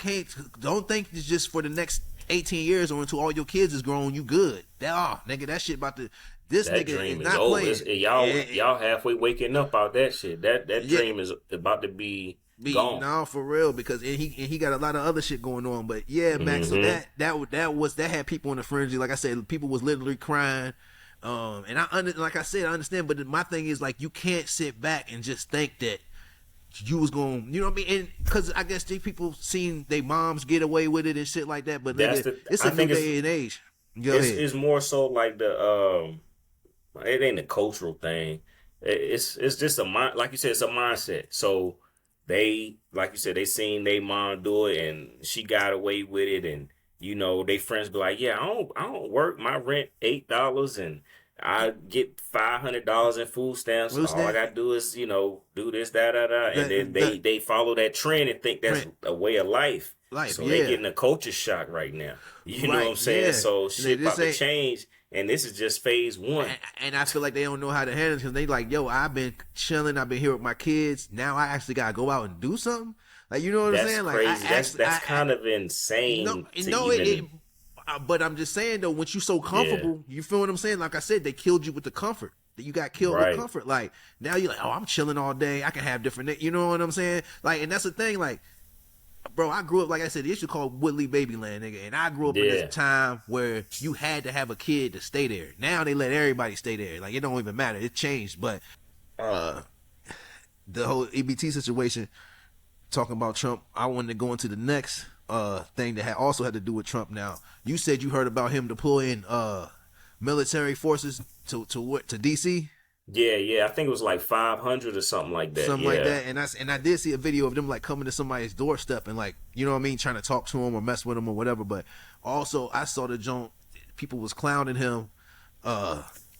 Speaker 2: don't think it's just for the next 18 years or until all your kids is grown, you good. Nigga, that shit about to. This
Speaker 3: that
Speaker 2: nigga
Speaker 3: dream
Speaker 2: is not playing.
Speaker 3: Y'all halfway waking up out that shit. That dream is about to be gone.
Speaker 2: No, for real, because he got a lot of other shit going on. But yeah, Max. So that had people on the fringe. Like I said, people was literally crying. And like I said, I understand. But my thing is like you can't sit back and just think that you was going, you know what I mean? And because I guess these people seen their moms get away with it and shit like that. But it's a new day and age.
Speaker 3: It's more so like it ain't a cultural thing. It's just like you said, it's a mindset. So they, like you said, they seen their mom do it and she got away with it, and you know, they friends be like, yeah, I don't work, my rent $8 and I get $500 in food stamps.
Speaker 2: Food
Speaker 3: All I
Speaker 2: stamp-
Speaker 3: gotta do is, you know, do this, that, and then
Speaker 2: The-
Speaker 3: they follow that trend and think that's
Speaker 2: Trend.
Speaker 3: a way of life. So they
Speaker 2: yeah.
Speaker 3: getting a culture shock right now. You know
Speaker 2: Right,
Speaker 3: what I'm saying?
Speaker 2: yeah.
Speaker 3: So shit
Speaker 2: This
Speaker 3: about to
Speaker 2: ain't-
Speaker 3: change, and this is just phase one.
Speaker 2: And I feel like they don't know how to handle it because they like, yo, I've been chilling, I've been here with my kids. Now I actually gotta go out and do something. Like, you know what I'm
Speaker 3: That's
Speaker 2: saying? Like,
Speaker 3: crazy. That's kind of insane.
Speaker 2: But I'm just saying though, once you so comfortable, you feel what I'm saying? Like I said, they killed you with the comfort. You got killed
Speaker 3: Right.
Speaker 2: with comfort. Like now you're like, oh, I'm chilling all day. I can have different, you know what I'm saying? Like, and that's the thing. Like, bro, I grew up, like I said, they used to call Woodley Babyland, nigga. And I grew up in
Speaker 3: Yeah.
Speaker 2: this time where you had to have a kid to stay there. Now they let everybody stay there. Like, it don't even matter. It changed. But the whole EBT situation, talking about Trump, I wanted to go into the next thing that also had to do with Trump. Now, you said you heard about him deploying military forces to DC.
Speaker 3: Yeah. I think it was like 500 or something like that.
Speaker 2: Something
Speaker 3: yeah.
Speaker 2: like that, and I did see a video of them like coming to somebody's doorstep and like, you know what I mean, trying to talk to him or mess with him or whatever. But also, I saw the joint, people was clowning him,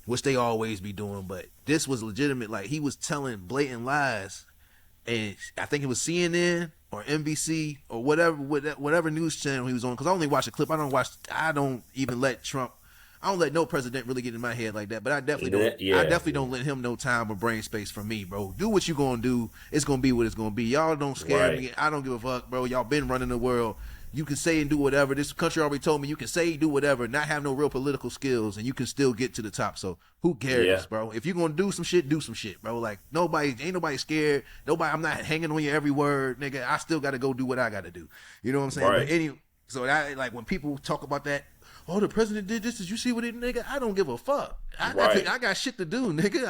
Speaker 2: which they always be doing. But this was legitimate. Like, he was telling blatant lies, and I think it was CNN or NBC or whatever news channel he was on. Because I only watch a clip. I don't even let Trump. I don't let no president really get in my head like that, but I definitely don't.
Speaker 3: Yeah.
Speaker 2: I definitely don't let him no time or brain space from me, bro. Do what you gonna do. It's gonna be what it's gonna be. Y'all don't scare
Speaker 3: Right.
Speaker 2: me. I don't give a fuck, bro. Y'all been running the world. You can say and do whatever. This country already told me you can say, do whatever, not have no real political skills, and you can still get to the top. So who cares,
Speaker 3: Yeah.
Speaker 2: bro? If you're gonna do some shit, bro. Like, ain't nobody scared. I'm not hanging on your every word, nigga. I still gotta go do what I gotta do. You know what I'm saying?
Speaker 3: Right.
Speaker 2: But so that, like, when people talk about that, oh, the president did this. Did you see what he did, nigga? I don't give a fuck. I got shit to do, nigga.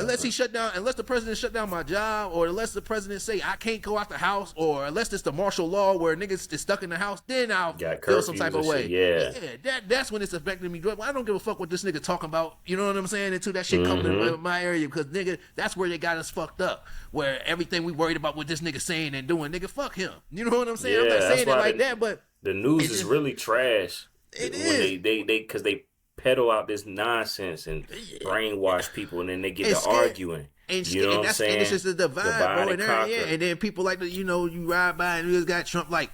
Speaker 2: Unless he shut down, unless the president shut down my job, or unless the president say I can't go out the house, or unless it's the martial law where niggas is stuck in the house, then I'll
Speaker 3: Got
Speaker 2: feel some
Speaker 3: curfews
Speaker 2: type of
Speaker 3: and
Speaker 2: way.
Speaker 3: shit, yeah.
Speaker 2: That's when it's affecting me. I don't give a fuck what this nigga talking about. You know what I'm saying? Until that shit come to my area, because nigga, that's where they got us fucked up. Where everything we worried about what this nigga saying and doing, nigga, fuck him. You know what I'm saying? I'm
Speaker 3: Yeah,
Speaker 2: not
Speaker 3: that's
Speaker 2: saying it
Speaker 3: why
Speaker 2: like that, but
Speaker 3: The news
Speaker 2: It
Speaker 3: is
Speaker 2: is-
Speaker 3: really trash.
Speaker 2: It
Speaker 3: when
Speaker 2: is.
Speaker 3: they because they peddle out this nonsense and brainwash people, and then they get
Speaker 2: It's
Speaker 3: to
Speaker 2: scared.
Speaker 3: arguing.
Speaker 2: And,
Speaker 3: You know what I'm
Speaker 2: that's
Speaker 3: saying?
Speaker 2: and it's just a divide, bro.
Speaker 3: and
Speaker 2: And,
Speaker 3: conquer.
Speaker 2: and then people like to, you ride by and you just got Trump like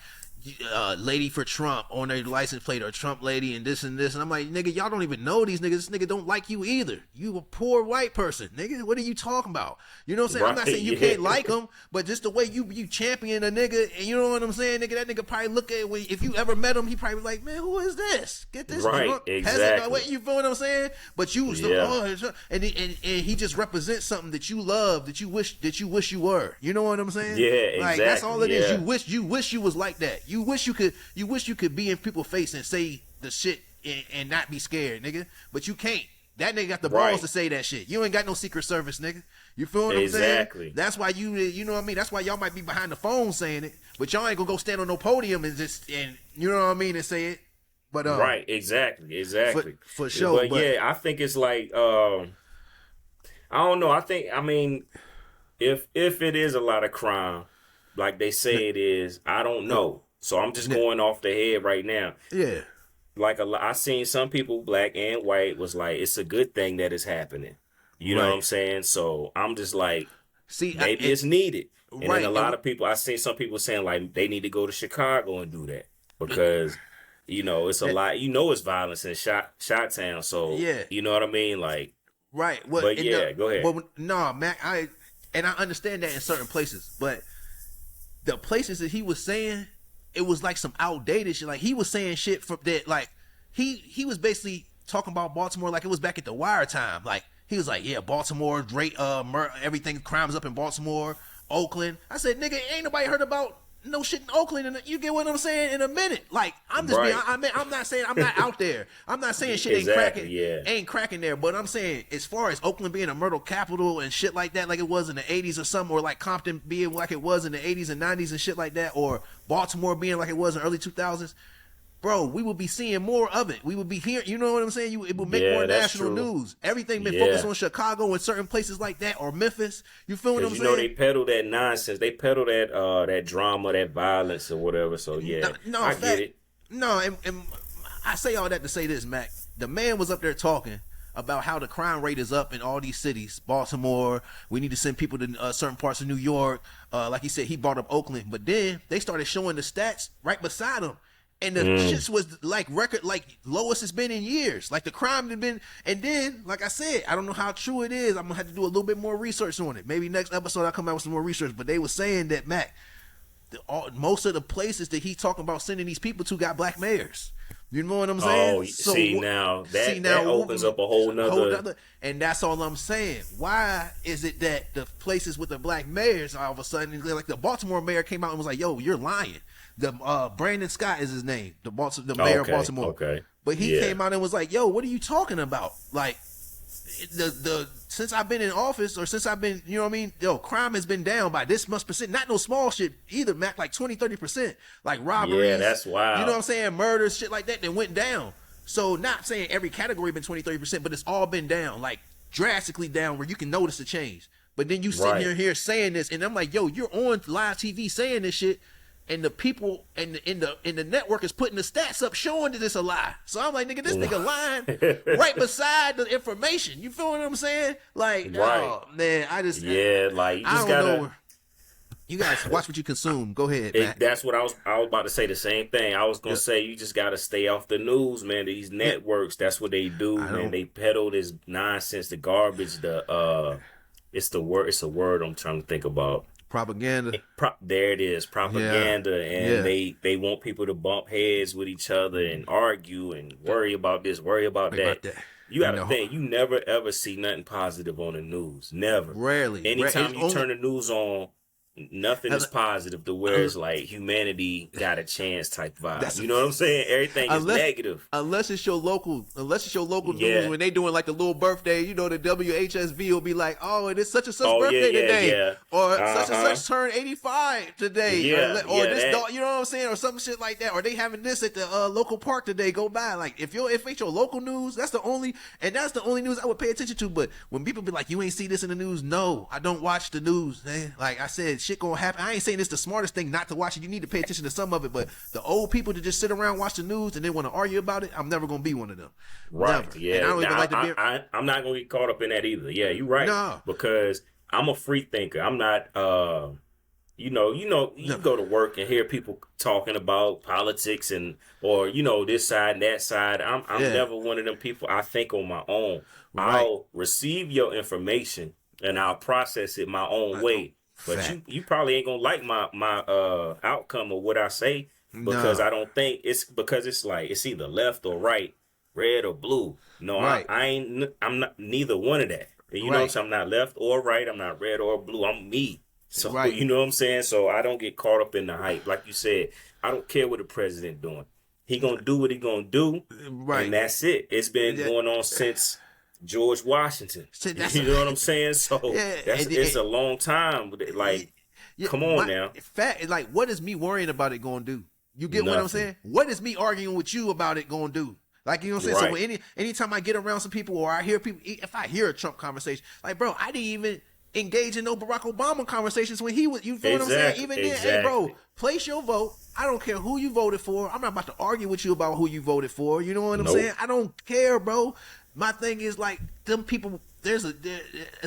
Speaker 2: lady for Trump on their license plate, or Trump lady and this and this. And I'm like, nigga, y'all don't even know these niggas. This nigga don't like you either. You a poor white person, nigga. What are you talking about? You know what I'm saying? I'm not
Speaker 3: Right,
Speaker 2: saying you
Speaker 3: yeah.
Speaker 2: can't like him, but just the way you champion a nigga, and you know what I'm saying, nigga. That nigga probably look at if you ever met him, he probably be like, man, who is this? Get this
Speaker 3: Right,
Speaker 2: drunk peasant.
Speaker 3: exactly.
Speaker 2: What, you feel what I'm saying? But you,
Speaker 3: Yeah.
Speaker 2: and he just represents something that you love, that you wish you were. You know what I'm saying?
Speaker 3: Yeah,
Speaker 2: Like, that's
Speaker 3: exactly,
Speaker 2: all it is.
Speaker 3: yeah.
Speaker 2: You wish you was like that. You wish you could be in people's face and say the shit and not be scared, nigga. But you can't. That nigga got the balls
Speaker 3: Right.
Speaker 2: to say that shit. You ain't got no Secret Service, nigga. You feel what I'm
Speaker 3: Exactly.
Speaker 2: saying? That's why you know what I mean? That's why y'all might be behind the phone saying it, but y'all ain't gonna go stand on no podium and you know what I mean, and say it. But
Speaker 3: Right, exactly.
Speaker 2: For sure, but-
Speaker 3: yeah, I think it's like I don't know. I mean, if it is a lot of crime, like they say it is, I don't know. So I'm just going off the head right now.
Speaker 2: yeah.
Speaker 3: Like I seen some people, black and white, was like, it's a good thing that it's happening. You know
Speaker 2: Right.
Speaker 3: what I'm saying? So I'm just like,
Speaker 2: See,
Speaker 3: maybe it's needed. And
Speaker 2: Right,
Speaker 3: then a
Speaker 2: and
Speaker 3: lot of people, I seen some people saying like they need to go to Chicago and do that because it's a lot. It's violence in Shot Town. So
Speaker 2: Yeah.
Speaker 3: you know what I mean? Like,
Speaker 2: right. Well,
Speaker 3: But
Speaker 2: and
Speaker 3: yeah, go ahead.
Speaker 2: Well, no, man, I understand that in certain places, but the places that he was saying, it was like some outdated shit. Like, he was saying shit from that, like he was basically talking about Baltimore like it was back at the Wire time. Like, he was like, yeah, Baltimore, everything, crimes up in Baltimore, Oakland. I said, nigga, ain't nobody heard about no shit in Oakland, and you get what I'm saying, in a minute. Like, I'm just
Speaker 3: Right.
Speaker 2: I'm not saying I'm not out there. I'm not saying shit
Speaker 3: Exactly, yeah.
Speaker 2: ain't cracking there, but I'm saying as far as Oakland being a murder capital and shit like that, like it was in the 80s or something, or like Compton being like it was in the 80s and 90s and shit like that, or Baltimore being like it was in the early 2000s, bro, we will be seeing more of it. We will be hearing, you know what I'm saying? It will make
Speaker 3: Yeah,
Speaker 2: more
Speaker 3: that's
Speaker 2: national
Speaker 3: true.
Speaker 2: news. Everything been
Speaker 3: Yeah.
Speaker 2: focused on Chicago and certain places like that, or Memphis. You feel what I'm
Speaker 3: Because you know
Speaker 2: saying?
Speaker 3: they peddle that nonsense. They peddle that drama, that violence, or whatever. So yeah, I get it.
Speaker 2: No, and I say all that to say this, Mac. The man was up there talking about how the crime rate is up in all these cities. Baltimore, we need to send people to certain parts of New York. Like he said, he brought up Oakland. But then they started showing the stats right beside him. And the shits was like record, like lowest it's been in years. Like the crime had been, and then, like I said, I don't know how true it is. I'm gonna have to do a little bit more research on it. Maybe next episode I'll come out with some more research. But they were saying that, Mac, most of the places that he's talking about sending these people to got black mayors. You know what I'm saying?
Speaker 3: Oh, see now that opens up a whole nother.
Speaker 2: And that's all I'm saying. Why is it that the places with the black mayors all of a sudden, like the Baltimore mayor came out and was like, "Yo, you're lying." The Brandon Scott is his name, the mayor of Baltimore.
Speaker 3: Okay.
Speaker 2: But he came out and was like, "Yo, what are you talking about? Like, the since I've been in office, or since I've been, you know what I mean? Yo, crime has been down by this much percent. Not no small shit either, Mac, like 20-30%. Like robberies.
Speaker 3: Yeah, that's wild.
Speaker 2: You know what I'm saying? Murders, shit like that went down. So not saying every category been 20-30%, but it's all been down, like drastically down where you can notice a change. But then you sit here saying this, and I'm like, yo, you're on live TV saying this shit, and the people in the network is putting the stats up showing that it's a lie. So I'm like, nigga, this nigga lying right beside the information. You feel what I'm saying? Like, oh man, I just
Speaker 3: like you just gotta.
Speaker 2: You guys watch what you consume. Go ahead, man.
Speaker 3: That's what I was about to say. The same thing. I was gonna say you just gotta stay off the news, man. These networks, that's what they do, man. They peddle this nonsense, the garbage. It's a word I'm trying to think about.
Speaker 2: Propaganda.
Speaker 3: There it is, propaganda, and they want people to bump heads with each other and argue and worry about this, worry about that. You gotta think, you never ever see nothing positive on the news. Never.
Speaker 2: Rarely.
Speaker 3: Anytime you turn the news on, nothing is positive to where it's like humanity got a chance type vibe. You know what I'm saying? Everything is negative.
Speaker 2: Unless it's your local news when they doing like the little birthday, you know, the WHSV will be like, oh, it is such and such birthday today. Or such and such turned 85 today. Or this dog, you know what I'm saying? Or some shit like that. Or they having this at the local park today, go by. Like if it's your local news, that's the only news I would pay attention to. But when people be like, you ain't see this in the news, no, I don't watch the news, man. Like I said, shit gonna happen. I ain't saying it's the smartest thing not to watch it. You need to pay attention to some of it, but the old people to just sit around watch the news and they want to argue about it, I'm never gonna be one of them.
Speaker 3: Right.
Speaker 2: Never.
Speaker 3: Yeah.
Speaker 2: And I don't even like to be.
Speaker 3: I'm not gonna get caught up in that either. Yeah, you're right.
Speaker 2: No.
Speaker 3: Because I'm a free thinker. I'm not. You go to work and hear people talking about politics or this side and that side. I'm never one of them people. I think on my own. Right. I'll receive your information and I'll process it my own way. But you probably ain't gonna like my outcome of what I say because I don't think it's because it's like it's either left or right, red or blue. No, I'm not neither one of that. You know what I'm saying? I'm not left or right. I'm not red or blue. I'm me. So you know what I'm saying? So I don't get caught up in the hype. Like you said, I don't care what the president doing. He gonna do what he gonna do, and that's it. It's been going on since George Washington. You know what I'm saying? So it's a long time. Like, come on now.
Speaker 2: Like, what is me worrying about it going to do? You get what I'm saying? What is me arguing with you about it going to do? Like, you know what I'm saying? So when anytime I get around some people or I hear people, if I hear a Trump conversation, like, bro, I didn't even engage in no Barack Obama conversations when he was, you feel what I'm saying? Even then, hey, bro, place your vote. I don't care who you voted for. I'm not about to argue with you about who you voted for. You know what I'm saying? I don't care, bro. My thing is, like, them people, it's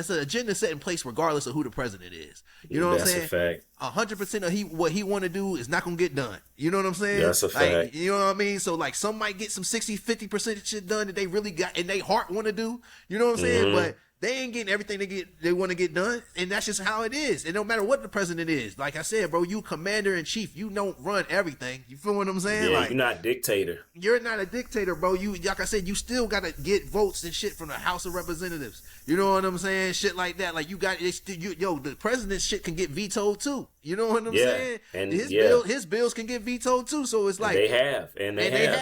Speaker 2: an agenda set in place regardless of who the president is. You know what I'm saying?
Speaker 3: That's a fact.
Speaker 2: 100% of what he want to do is not going to get done. You know what I'm saying?
Speaker 3: That's a fact.
Speaker 2: Like, you know what I mean? So, like, some might get some 60-50% shit done that they really got and they heart want to do. You know what I'm saying? But they ain't getting everything they want to get done, and that's just how it is. And no matter what the president is, like I said, bro, you commander in chief, you don't run everything. You feel what I'm saying?
Speaker 3: Yeah,
Speaker 2: like,
Speaker 3: you're not a dictator.
Speaker 2: You're not a dictator, bro. You, like I said, you still gotta get votes and shit from the House of Representatives. You know what I'm saying? Shit like that. Like, you got the president's shit can get vetoed too. You know what I'm saying?
Speaker 3: And
Speaker 2: his bills can get vetoed too. So it's like
Speaker 3: they have.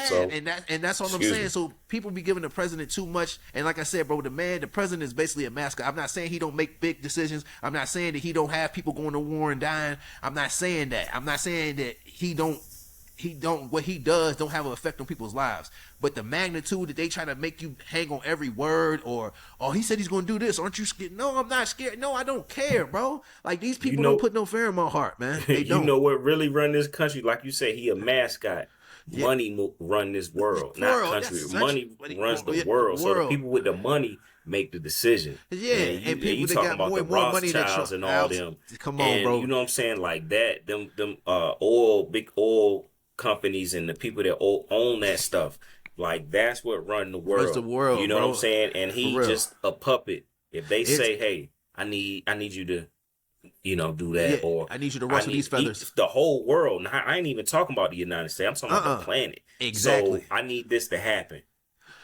Speaker 3: So,
Speaker 2: and that's all I'm saying. So people be giving the president too much. And like I said, bro, the president is basically a mascot. I'm not saying he don't make big decisions. I'm not saying that he don't have people going to war and dying. I'm not saying that. I'm not saying that he don't what he does don't have an effect on people's lives. But the magnitude that they try to make you hang on every word, or oh, he said he's gonna do this, aren't you scared? No, I'm not scared. No, I don't care, bro. Like, these people don't put no fear in my heart, man. They don't.
Speaker 3: You know what really run this country? Like you said, he a mascot. Yeah. Money run this world, not country. Money runs the world. So the people with the money make the decision.
Speaker 2: Yeah, and people
Speaker 3: you
Speaker 2: that
Speaker 3: talking
Speaker 2: got
Speaker 3: about
Speaker 2: more,
Speaker 3: the
Speaker 2: more money than
Speaker 3: Rothschilds and all them.
Speaker 2: Come on, bro.
Speaker 3: You know what I'm saying? Like that, them big oil companies and the people that own that stuff. Like, that's what run the world.
Speaker 2: The world,
Speaker 3: you know
Speaker 2: bro.
Speaker 3: what I'm saying? And he just a puppet. If they say, hey, I need you to, do that, or
Speaker 2: I need you to rustle these feathers.
Speaker 3: The whole world. Now, I ain't even talking about the United States. I'm talking about the planet.
Speaker 2: Exactly.
Speaker 3: So I need this to happen,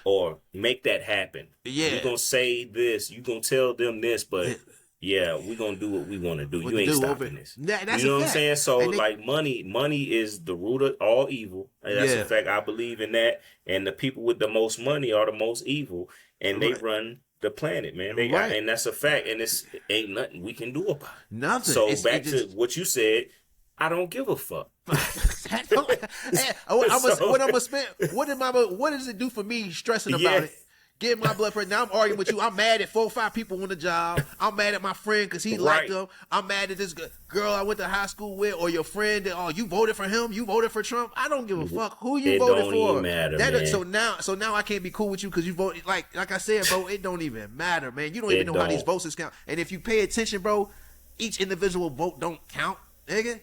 Speaker 3: or make that happen.
Speaker 2: Yeah.
Speaker 3: You're gonna say this. You're gonna tell them this, but yeah, we're gonna do what we want to do. You ain't stopping this.
Speaker 2: That's
Speaker 3: you know
Speaker 2: a
Speaker 3: what I'm
Speaker 2: fact.
Speaker 3: saying? So,
Speaker 2: And
Speaker 3: like, money is the root of all evil. And that's a fact. I believe in that. And the people with the most money are the most evil, and they run the planet, man. They got, and that's a fact. And it's ain't nothing we can do about it.
Speaker 2: Nothing.
Speaker 3: So back to what you said. I don't give a fuck.
Speaker 2: What does it do for me stressing about it? Get my blood pressure. Now I'm arguing with you. I'm mad at 4 or 5 people on the job. I'm mad at my friend because he liked them. I'm mad at this girl I went to high school with, or your friend that, oh, you voted for him, you voted for Trump. I don't give a fuck who you voted for. It don't even
Speaker 3: matter, man.
Speaker 2: So now I can't be cool with you because you voted. Like I said, bro, it don't even matter, man. You don't even know how these votes count. And if you pay attention, bro, each individual vote don't count, nigga.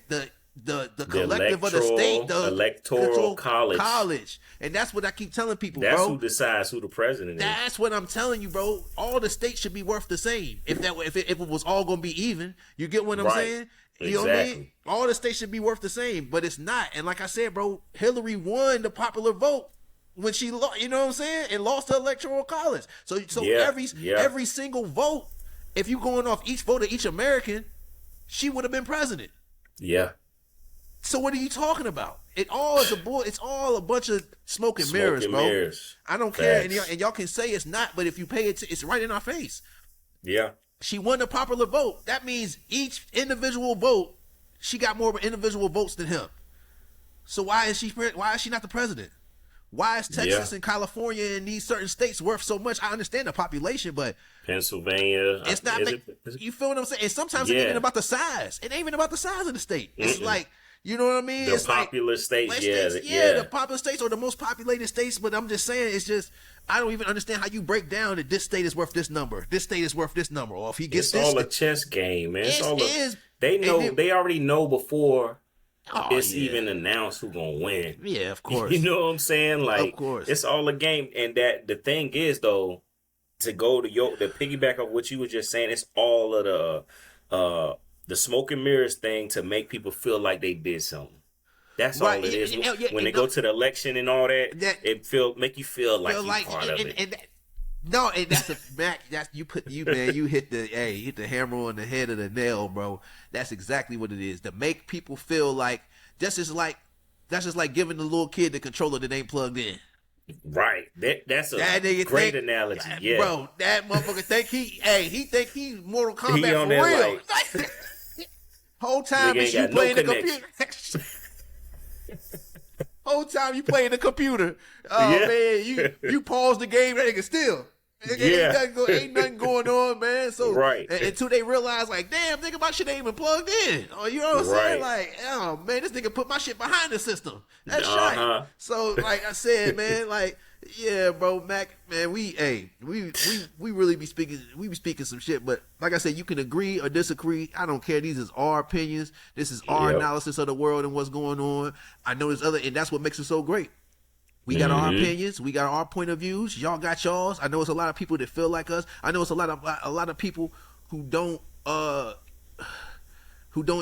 Speaker 2: The collective of the state, the
Speaker 3: electoral college,
Speaker 2: and that's what I keep telling people,
Speaker 3: that's
Speaker 2: bro.
Speaker 3: Who decides who the president is.
Speaker 2: That's what I'm telling you, bro. All the states should be worth the same. If it was all gonna be even, you get what I'm saying? You know what I mean? All the states should be worth the same, but it's not. And like I said, bro, Hillary won the popular vote when she lost. You know what I'm saying? And lost the electoral college. So every single vote, if you going off each vote of each American, she would have been president.
Speaker 3: Yeah.
Speaker 2: So what are you talking about? It all is it's all a bunch of smoke and mirrors, bro. I don't care, and y'all can say it's not, but if you pay it, it's right in our face.
Speaker 3: Yeah.
Speaker 2: She won the popular vote. That means each individual vote, she got more individual votes than him. So why is she not the president? Why is Texas and California and these certain states worth so much? I understand the population, but
Speaker 3: Pennsylvania,
Speaker 2: it's not. You feel what I'm saying? And sometimes it ain't even about the size. It ain't even about the size of the state. It's like, you know what I mean?
Speaker 3: The popular states,
Speaker 2: the popular states or the most populated states. But I'm just saying, it's just, I don't even understand how you break down that this state is worth this number, this state is worth this number, or if he gets
Speaker 3: it's all a chess game, man. They already know before it's even announced who gonna win.
Speaker 2: Yeah, of course.
Speaker 3: You know what I'm saying? Like,
Speaker 2: of course,
Speaker 3: it's all a game. And that the thing is, though, to go to the piggyback of what you were just saying, it's all of the smoke and mirrors thing to make people feel like they did something. That's all it is. When they go to the election and all that it make you feel like you're part of it.
Speaker 2: And that's a Mac. That's you hit the hammer on the head of the nail, bro. That's exactly what it is. To make people feel like that's just like giving the little kid the controller that ain't plugged in.
Speaker 3: Right. That's a great analogy. Yeah.
Speaker 2: Bro, that motherfucker think he Mortal Kombat
Speaker 3: he on
Speaker 2: for real.
Speaker 3: Like,
Speaker 2: whole time is you playing the computer. Whole time you playing the computer. Oh man, you pause the game, that nigga still. Ain't nothing going on, man. So until they realize, like, damn, nigga, my shit ain't even plugged in. Oh, you know what I'm saying? Like, oh man, this nigga put my shit behind the system. That's right. So, like I said, man, like, yeah, bro, Mac, man, we really be speaking some shit, but like I said, you can agree or disagree. I don't care. These is our opinions. This is our analysis of the world and what's going on. I know there's and that's what makes it so great. We got our opinions. We got our point of views. Y'all got y'all's. I know it's a lot of people that feel like us. I know it's a lot of people who don't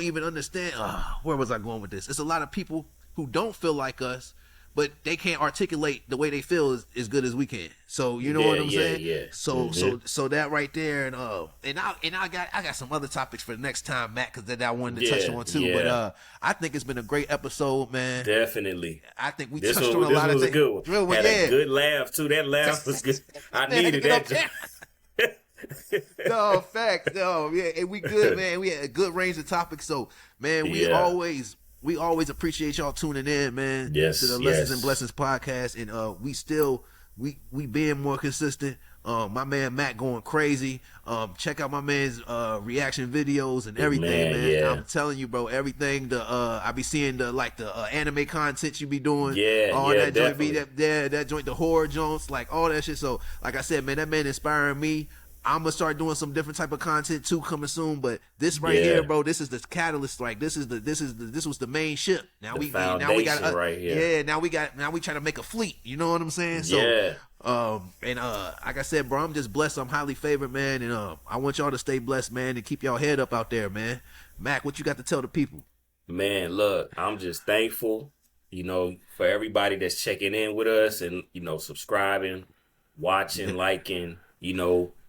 Speaker 2: even understand. Where was I going with this? It's a lot of people who don't feel like us, but they can't articulate the way they feel as good as we can. So you know what I'm saying?
Speaker 3: Yeah.
Speaker 2: So that right there, and I got some other topics for the next time, Matt, because that I wanted to touch on too. Yeah. But I think it's been a great episode, man.
Speaker 3: Definitely.
Speaker 2: I think we touched on a lot of things.
Speaker 3: This was a good one. Had a good laugh too. That laugh was good. I needed that.
Speaker 2: No, facts. No, yeah, and we good, man. We had a good range of topics. So, man, we always we always appreciate y'all tuning in, man.
Speaker 3: Yes,
Speaker 2: to the Lessons and Blessings podcast, and we still we being more consistent. My man Mac going crazy. Check out my man's reaction videos and everything, man.
Speaker 3: Yeah.
Speaker 2: I'm telling you, bro, everything. I be seeing the anime content you be doing.
Speaker 3: Yeah,
Speaker 2: all
Speaker 3: yeah,
Speaker 2: that
Speaker 3: definitely.
Speaker 2: joint be that joint, the horror joints, like all that shit. So, like I said, man, that man inspiring me. I'm gonna start doing some different type of content too coming soon, but this right here, bro, this is the catalyst. Like this was the main ship. Now
Speaker 3: The
Speaker 2: we
Speaker 3: foundation
Speaker 2: got
Speaker 3: right here.
Speaker 2: Yeah, now we try to make a fleet. You know what I'm saying? So,
Speaker 3: Yeah.
Speaker 2: like I said, bro, I'm just blessed. I'm highly favored, man, and I want y'all to stay blessed, man, and keep y'all head up out there, man. Mac, what you got to tell the people?
Speaker 3: Man, look, I'm just thankful, for everybody that's checking in with us and, subscribing, watching, liking,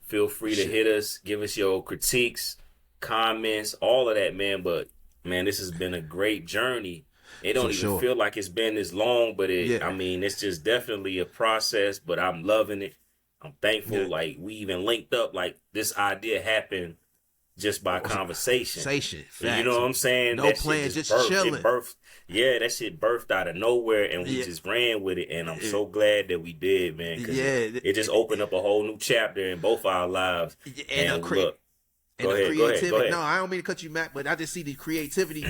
Speaker 3: feel free to hit us, give us your critiques, comments, all of that, man. But, man, this has been a great journey. It don't even feel like it's been this long, but it's just definitely a process, but I'm loving it. I'm thankful.
Speaker 2: Yeah.
Speaker 3: Like, we even linked up, like, this idea happened just by conversation. You know what I'm saying?
Speaker 2: No
Speaker 3: that
Speaker 2: plan,
Speaker 3: shit
Speaker 2: just chilling.
Speaker 3: That shit birthed out of nowhere, and we just ran with it. And I'm so glad that we did, man. Cause it just opened up a whole new chapter in both our lives. And look, go ahead.
Speaker 2: No, I don't mean to cut you, Mac, but I just see the creativity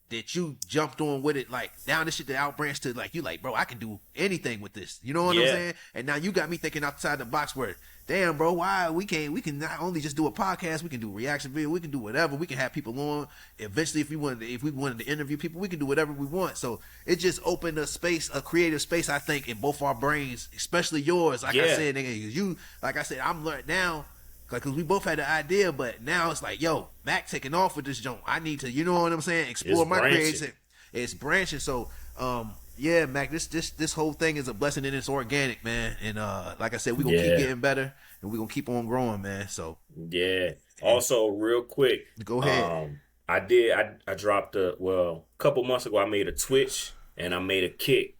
Speaker 2: that you jumped on with it. Like now, this shit that outbranched to like you, like, bro, I can do anything with this. You know what I'm saying? And now you got me thinking outside the box. Where, damn, bro, why we can not only just do a podcast, we can do reaction video, we can do whatever, we can have people on. Eventually, if we wanted to interview people, we can do whatever we want. So it just opened a creative space, I think, in both our brains, especially yours. Like I said, nigga, I'm learning now. Because we both had the idea, but now it's like, yo, Mac taking off with this joint. I need to, you know what I'm saying? Explore my creativity. It's branching. So, yeah, Mac, this whole thing is a blessing and it's organic, man. And like I said, we're going to keep getting better and we're going to keep on growing, man. So,
Speaker 3: yeah. Also, real quick.
Speaker 2: Go ahead.
Speaker 3: I dropped a couple months ago, I made a Twitch and I made a Kick.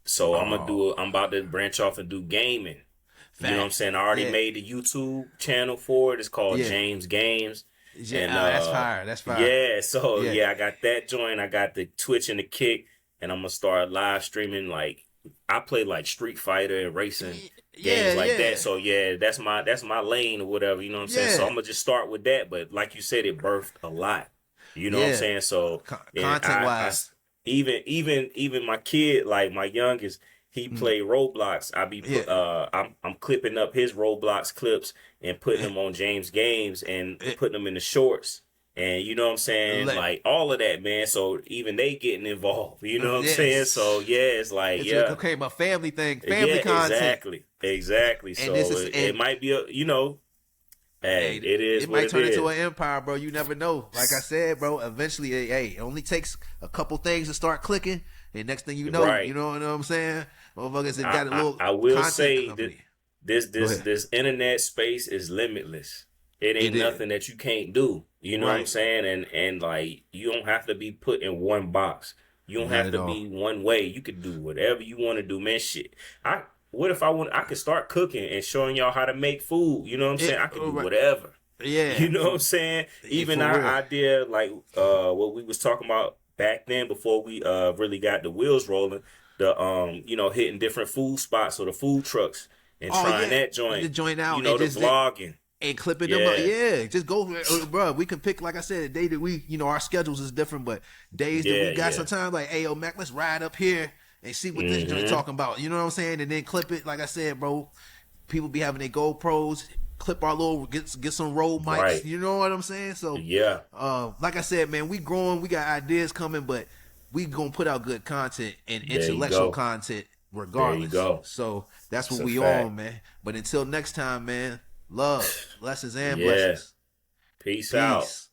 Speaker 3: So I'm about to branch off and do gaming. You know what I'm saying? I already made the YouTube channel for it. It's called James Games.
Speaker 2: Yeah, and, that's fire. That's fire.
Speaker 3: Yeah, so I got that joint. I got the Twitch and the Kick, and I'm gonna start live streaming. Like I play like Street Fighter and racing games like that. So that's my lane or whatever. You know what I'm saying? So I'm gonna just start with that. But like you said, it birthed a lot. You know what I'm saying? So
Speaker 2: content wise,
Speaker 3: even my kid, like my youngest. He played Roblox. I'm clipping up his Roblox clips and putting them on James Games and putting them in the shorts. And you know what I'm saying? Like all of that, man. So even they getting involved. You know what I'm saying? So it's like
Speaker 2: it's became a family thing, family content.
Speaker 3: Exactly. So it might be Hey, it is.
Speaker 2: It might turn into an empire, bro. You never know. Like I said, bro, eventually, it only takes a couple things to start clicking, and next thing you know, you know what I'm saying? Motherfuckers got a little.
Speaker 3: I will say that this internet space is limitless. It ain't nothing that you can't do. You know what I'm saying? And like you don't have to be put in one box. You don't have to be one way. You could do whatever you want to do, man. Shit. What if I could start cooking and showing y'all how to make food? You know what I'm saying? I could do whatever.
Speaker 2: Yeah.
Speaker 3: You know what I'm saying? Even our idea, like what we was talking about back then before we really got the wheels rolling, the hitting different food spots or the food trucks and trying that joint.
Speaker 2: The joint out.
Speaker 3: The vlogging.
Speaker 2: And clipping them up. Yeah. Just go, bro. We can pick, like I said, a day that we, our schedules is different, but days that we got sometimes like, hey, yo, Mac, let's ride up here and see what this joint talking about. You know what I'm saying? And then clip it. Like I said, bro, people be having their GoPros, clip our little, get some Rode mics. Right. You know what I'm saying? So, like I said, man, we growing. We got ideas coming, but we going to put out good content and intellectual content regardless.
Speaker 3: There you go.
Speaker 2: So, that's what we on, man. But until next time, man, love, lessons, and blessings.
Speaker 3: Peace out.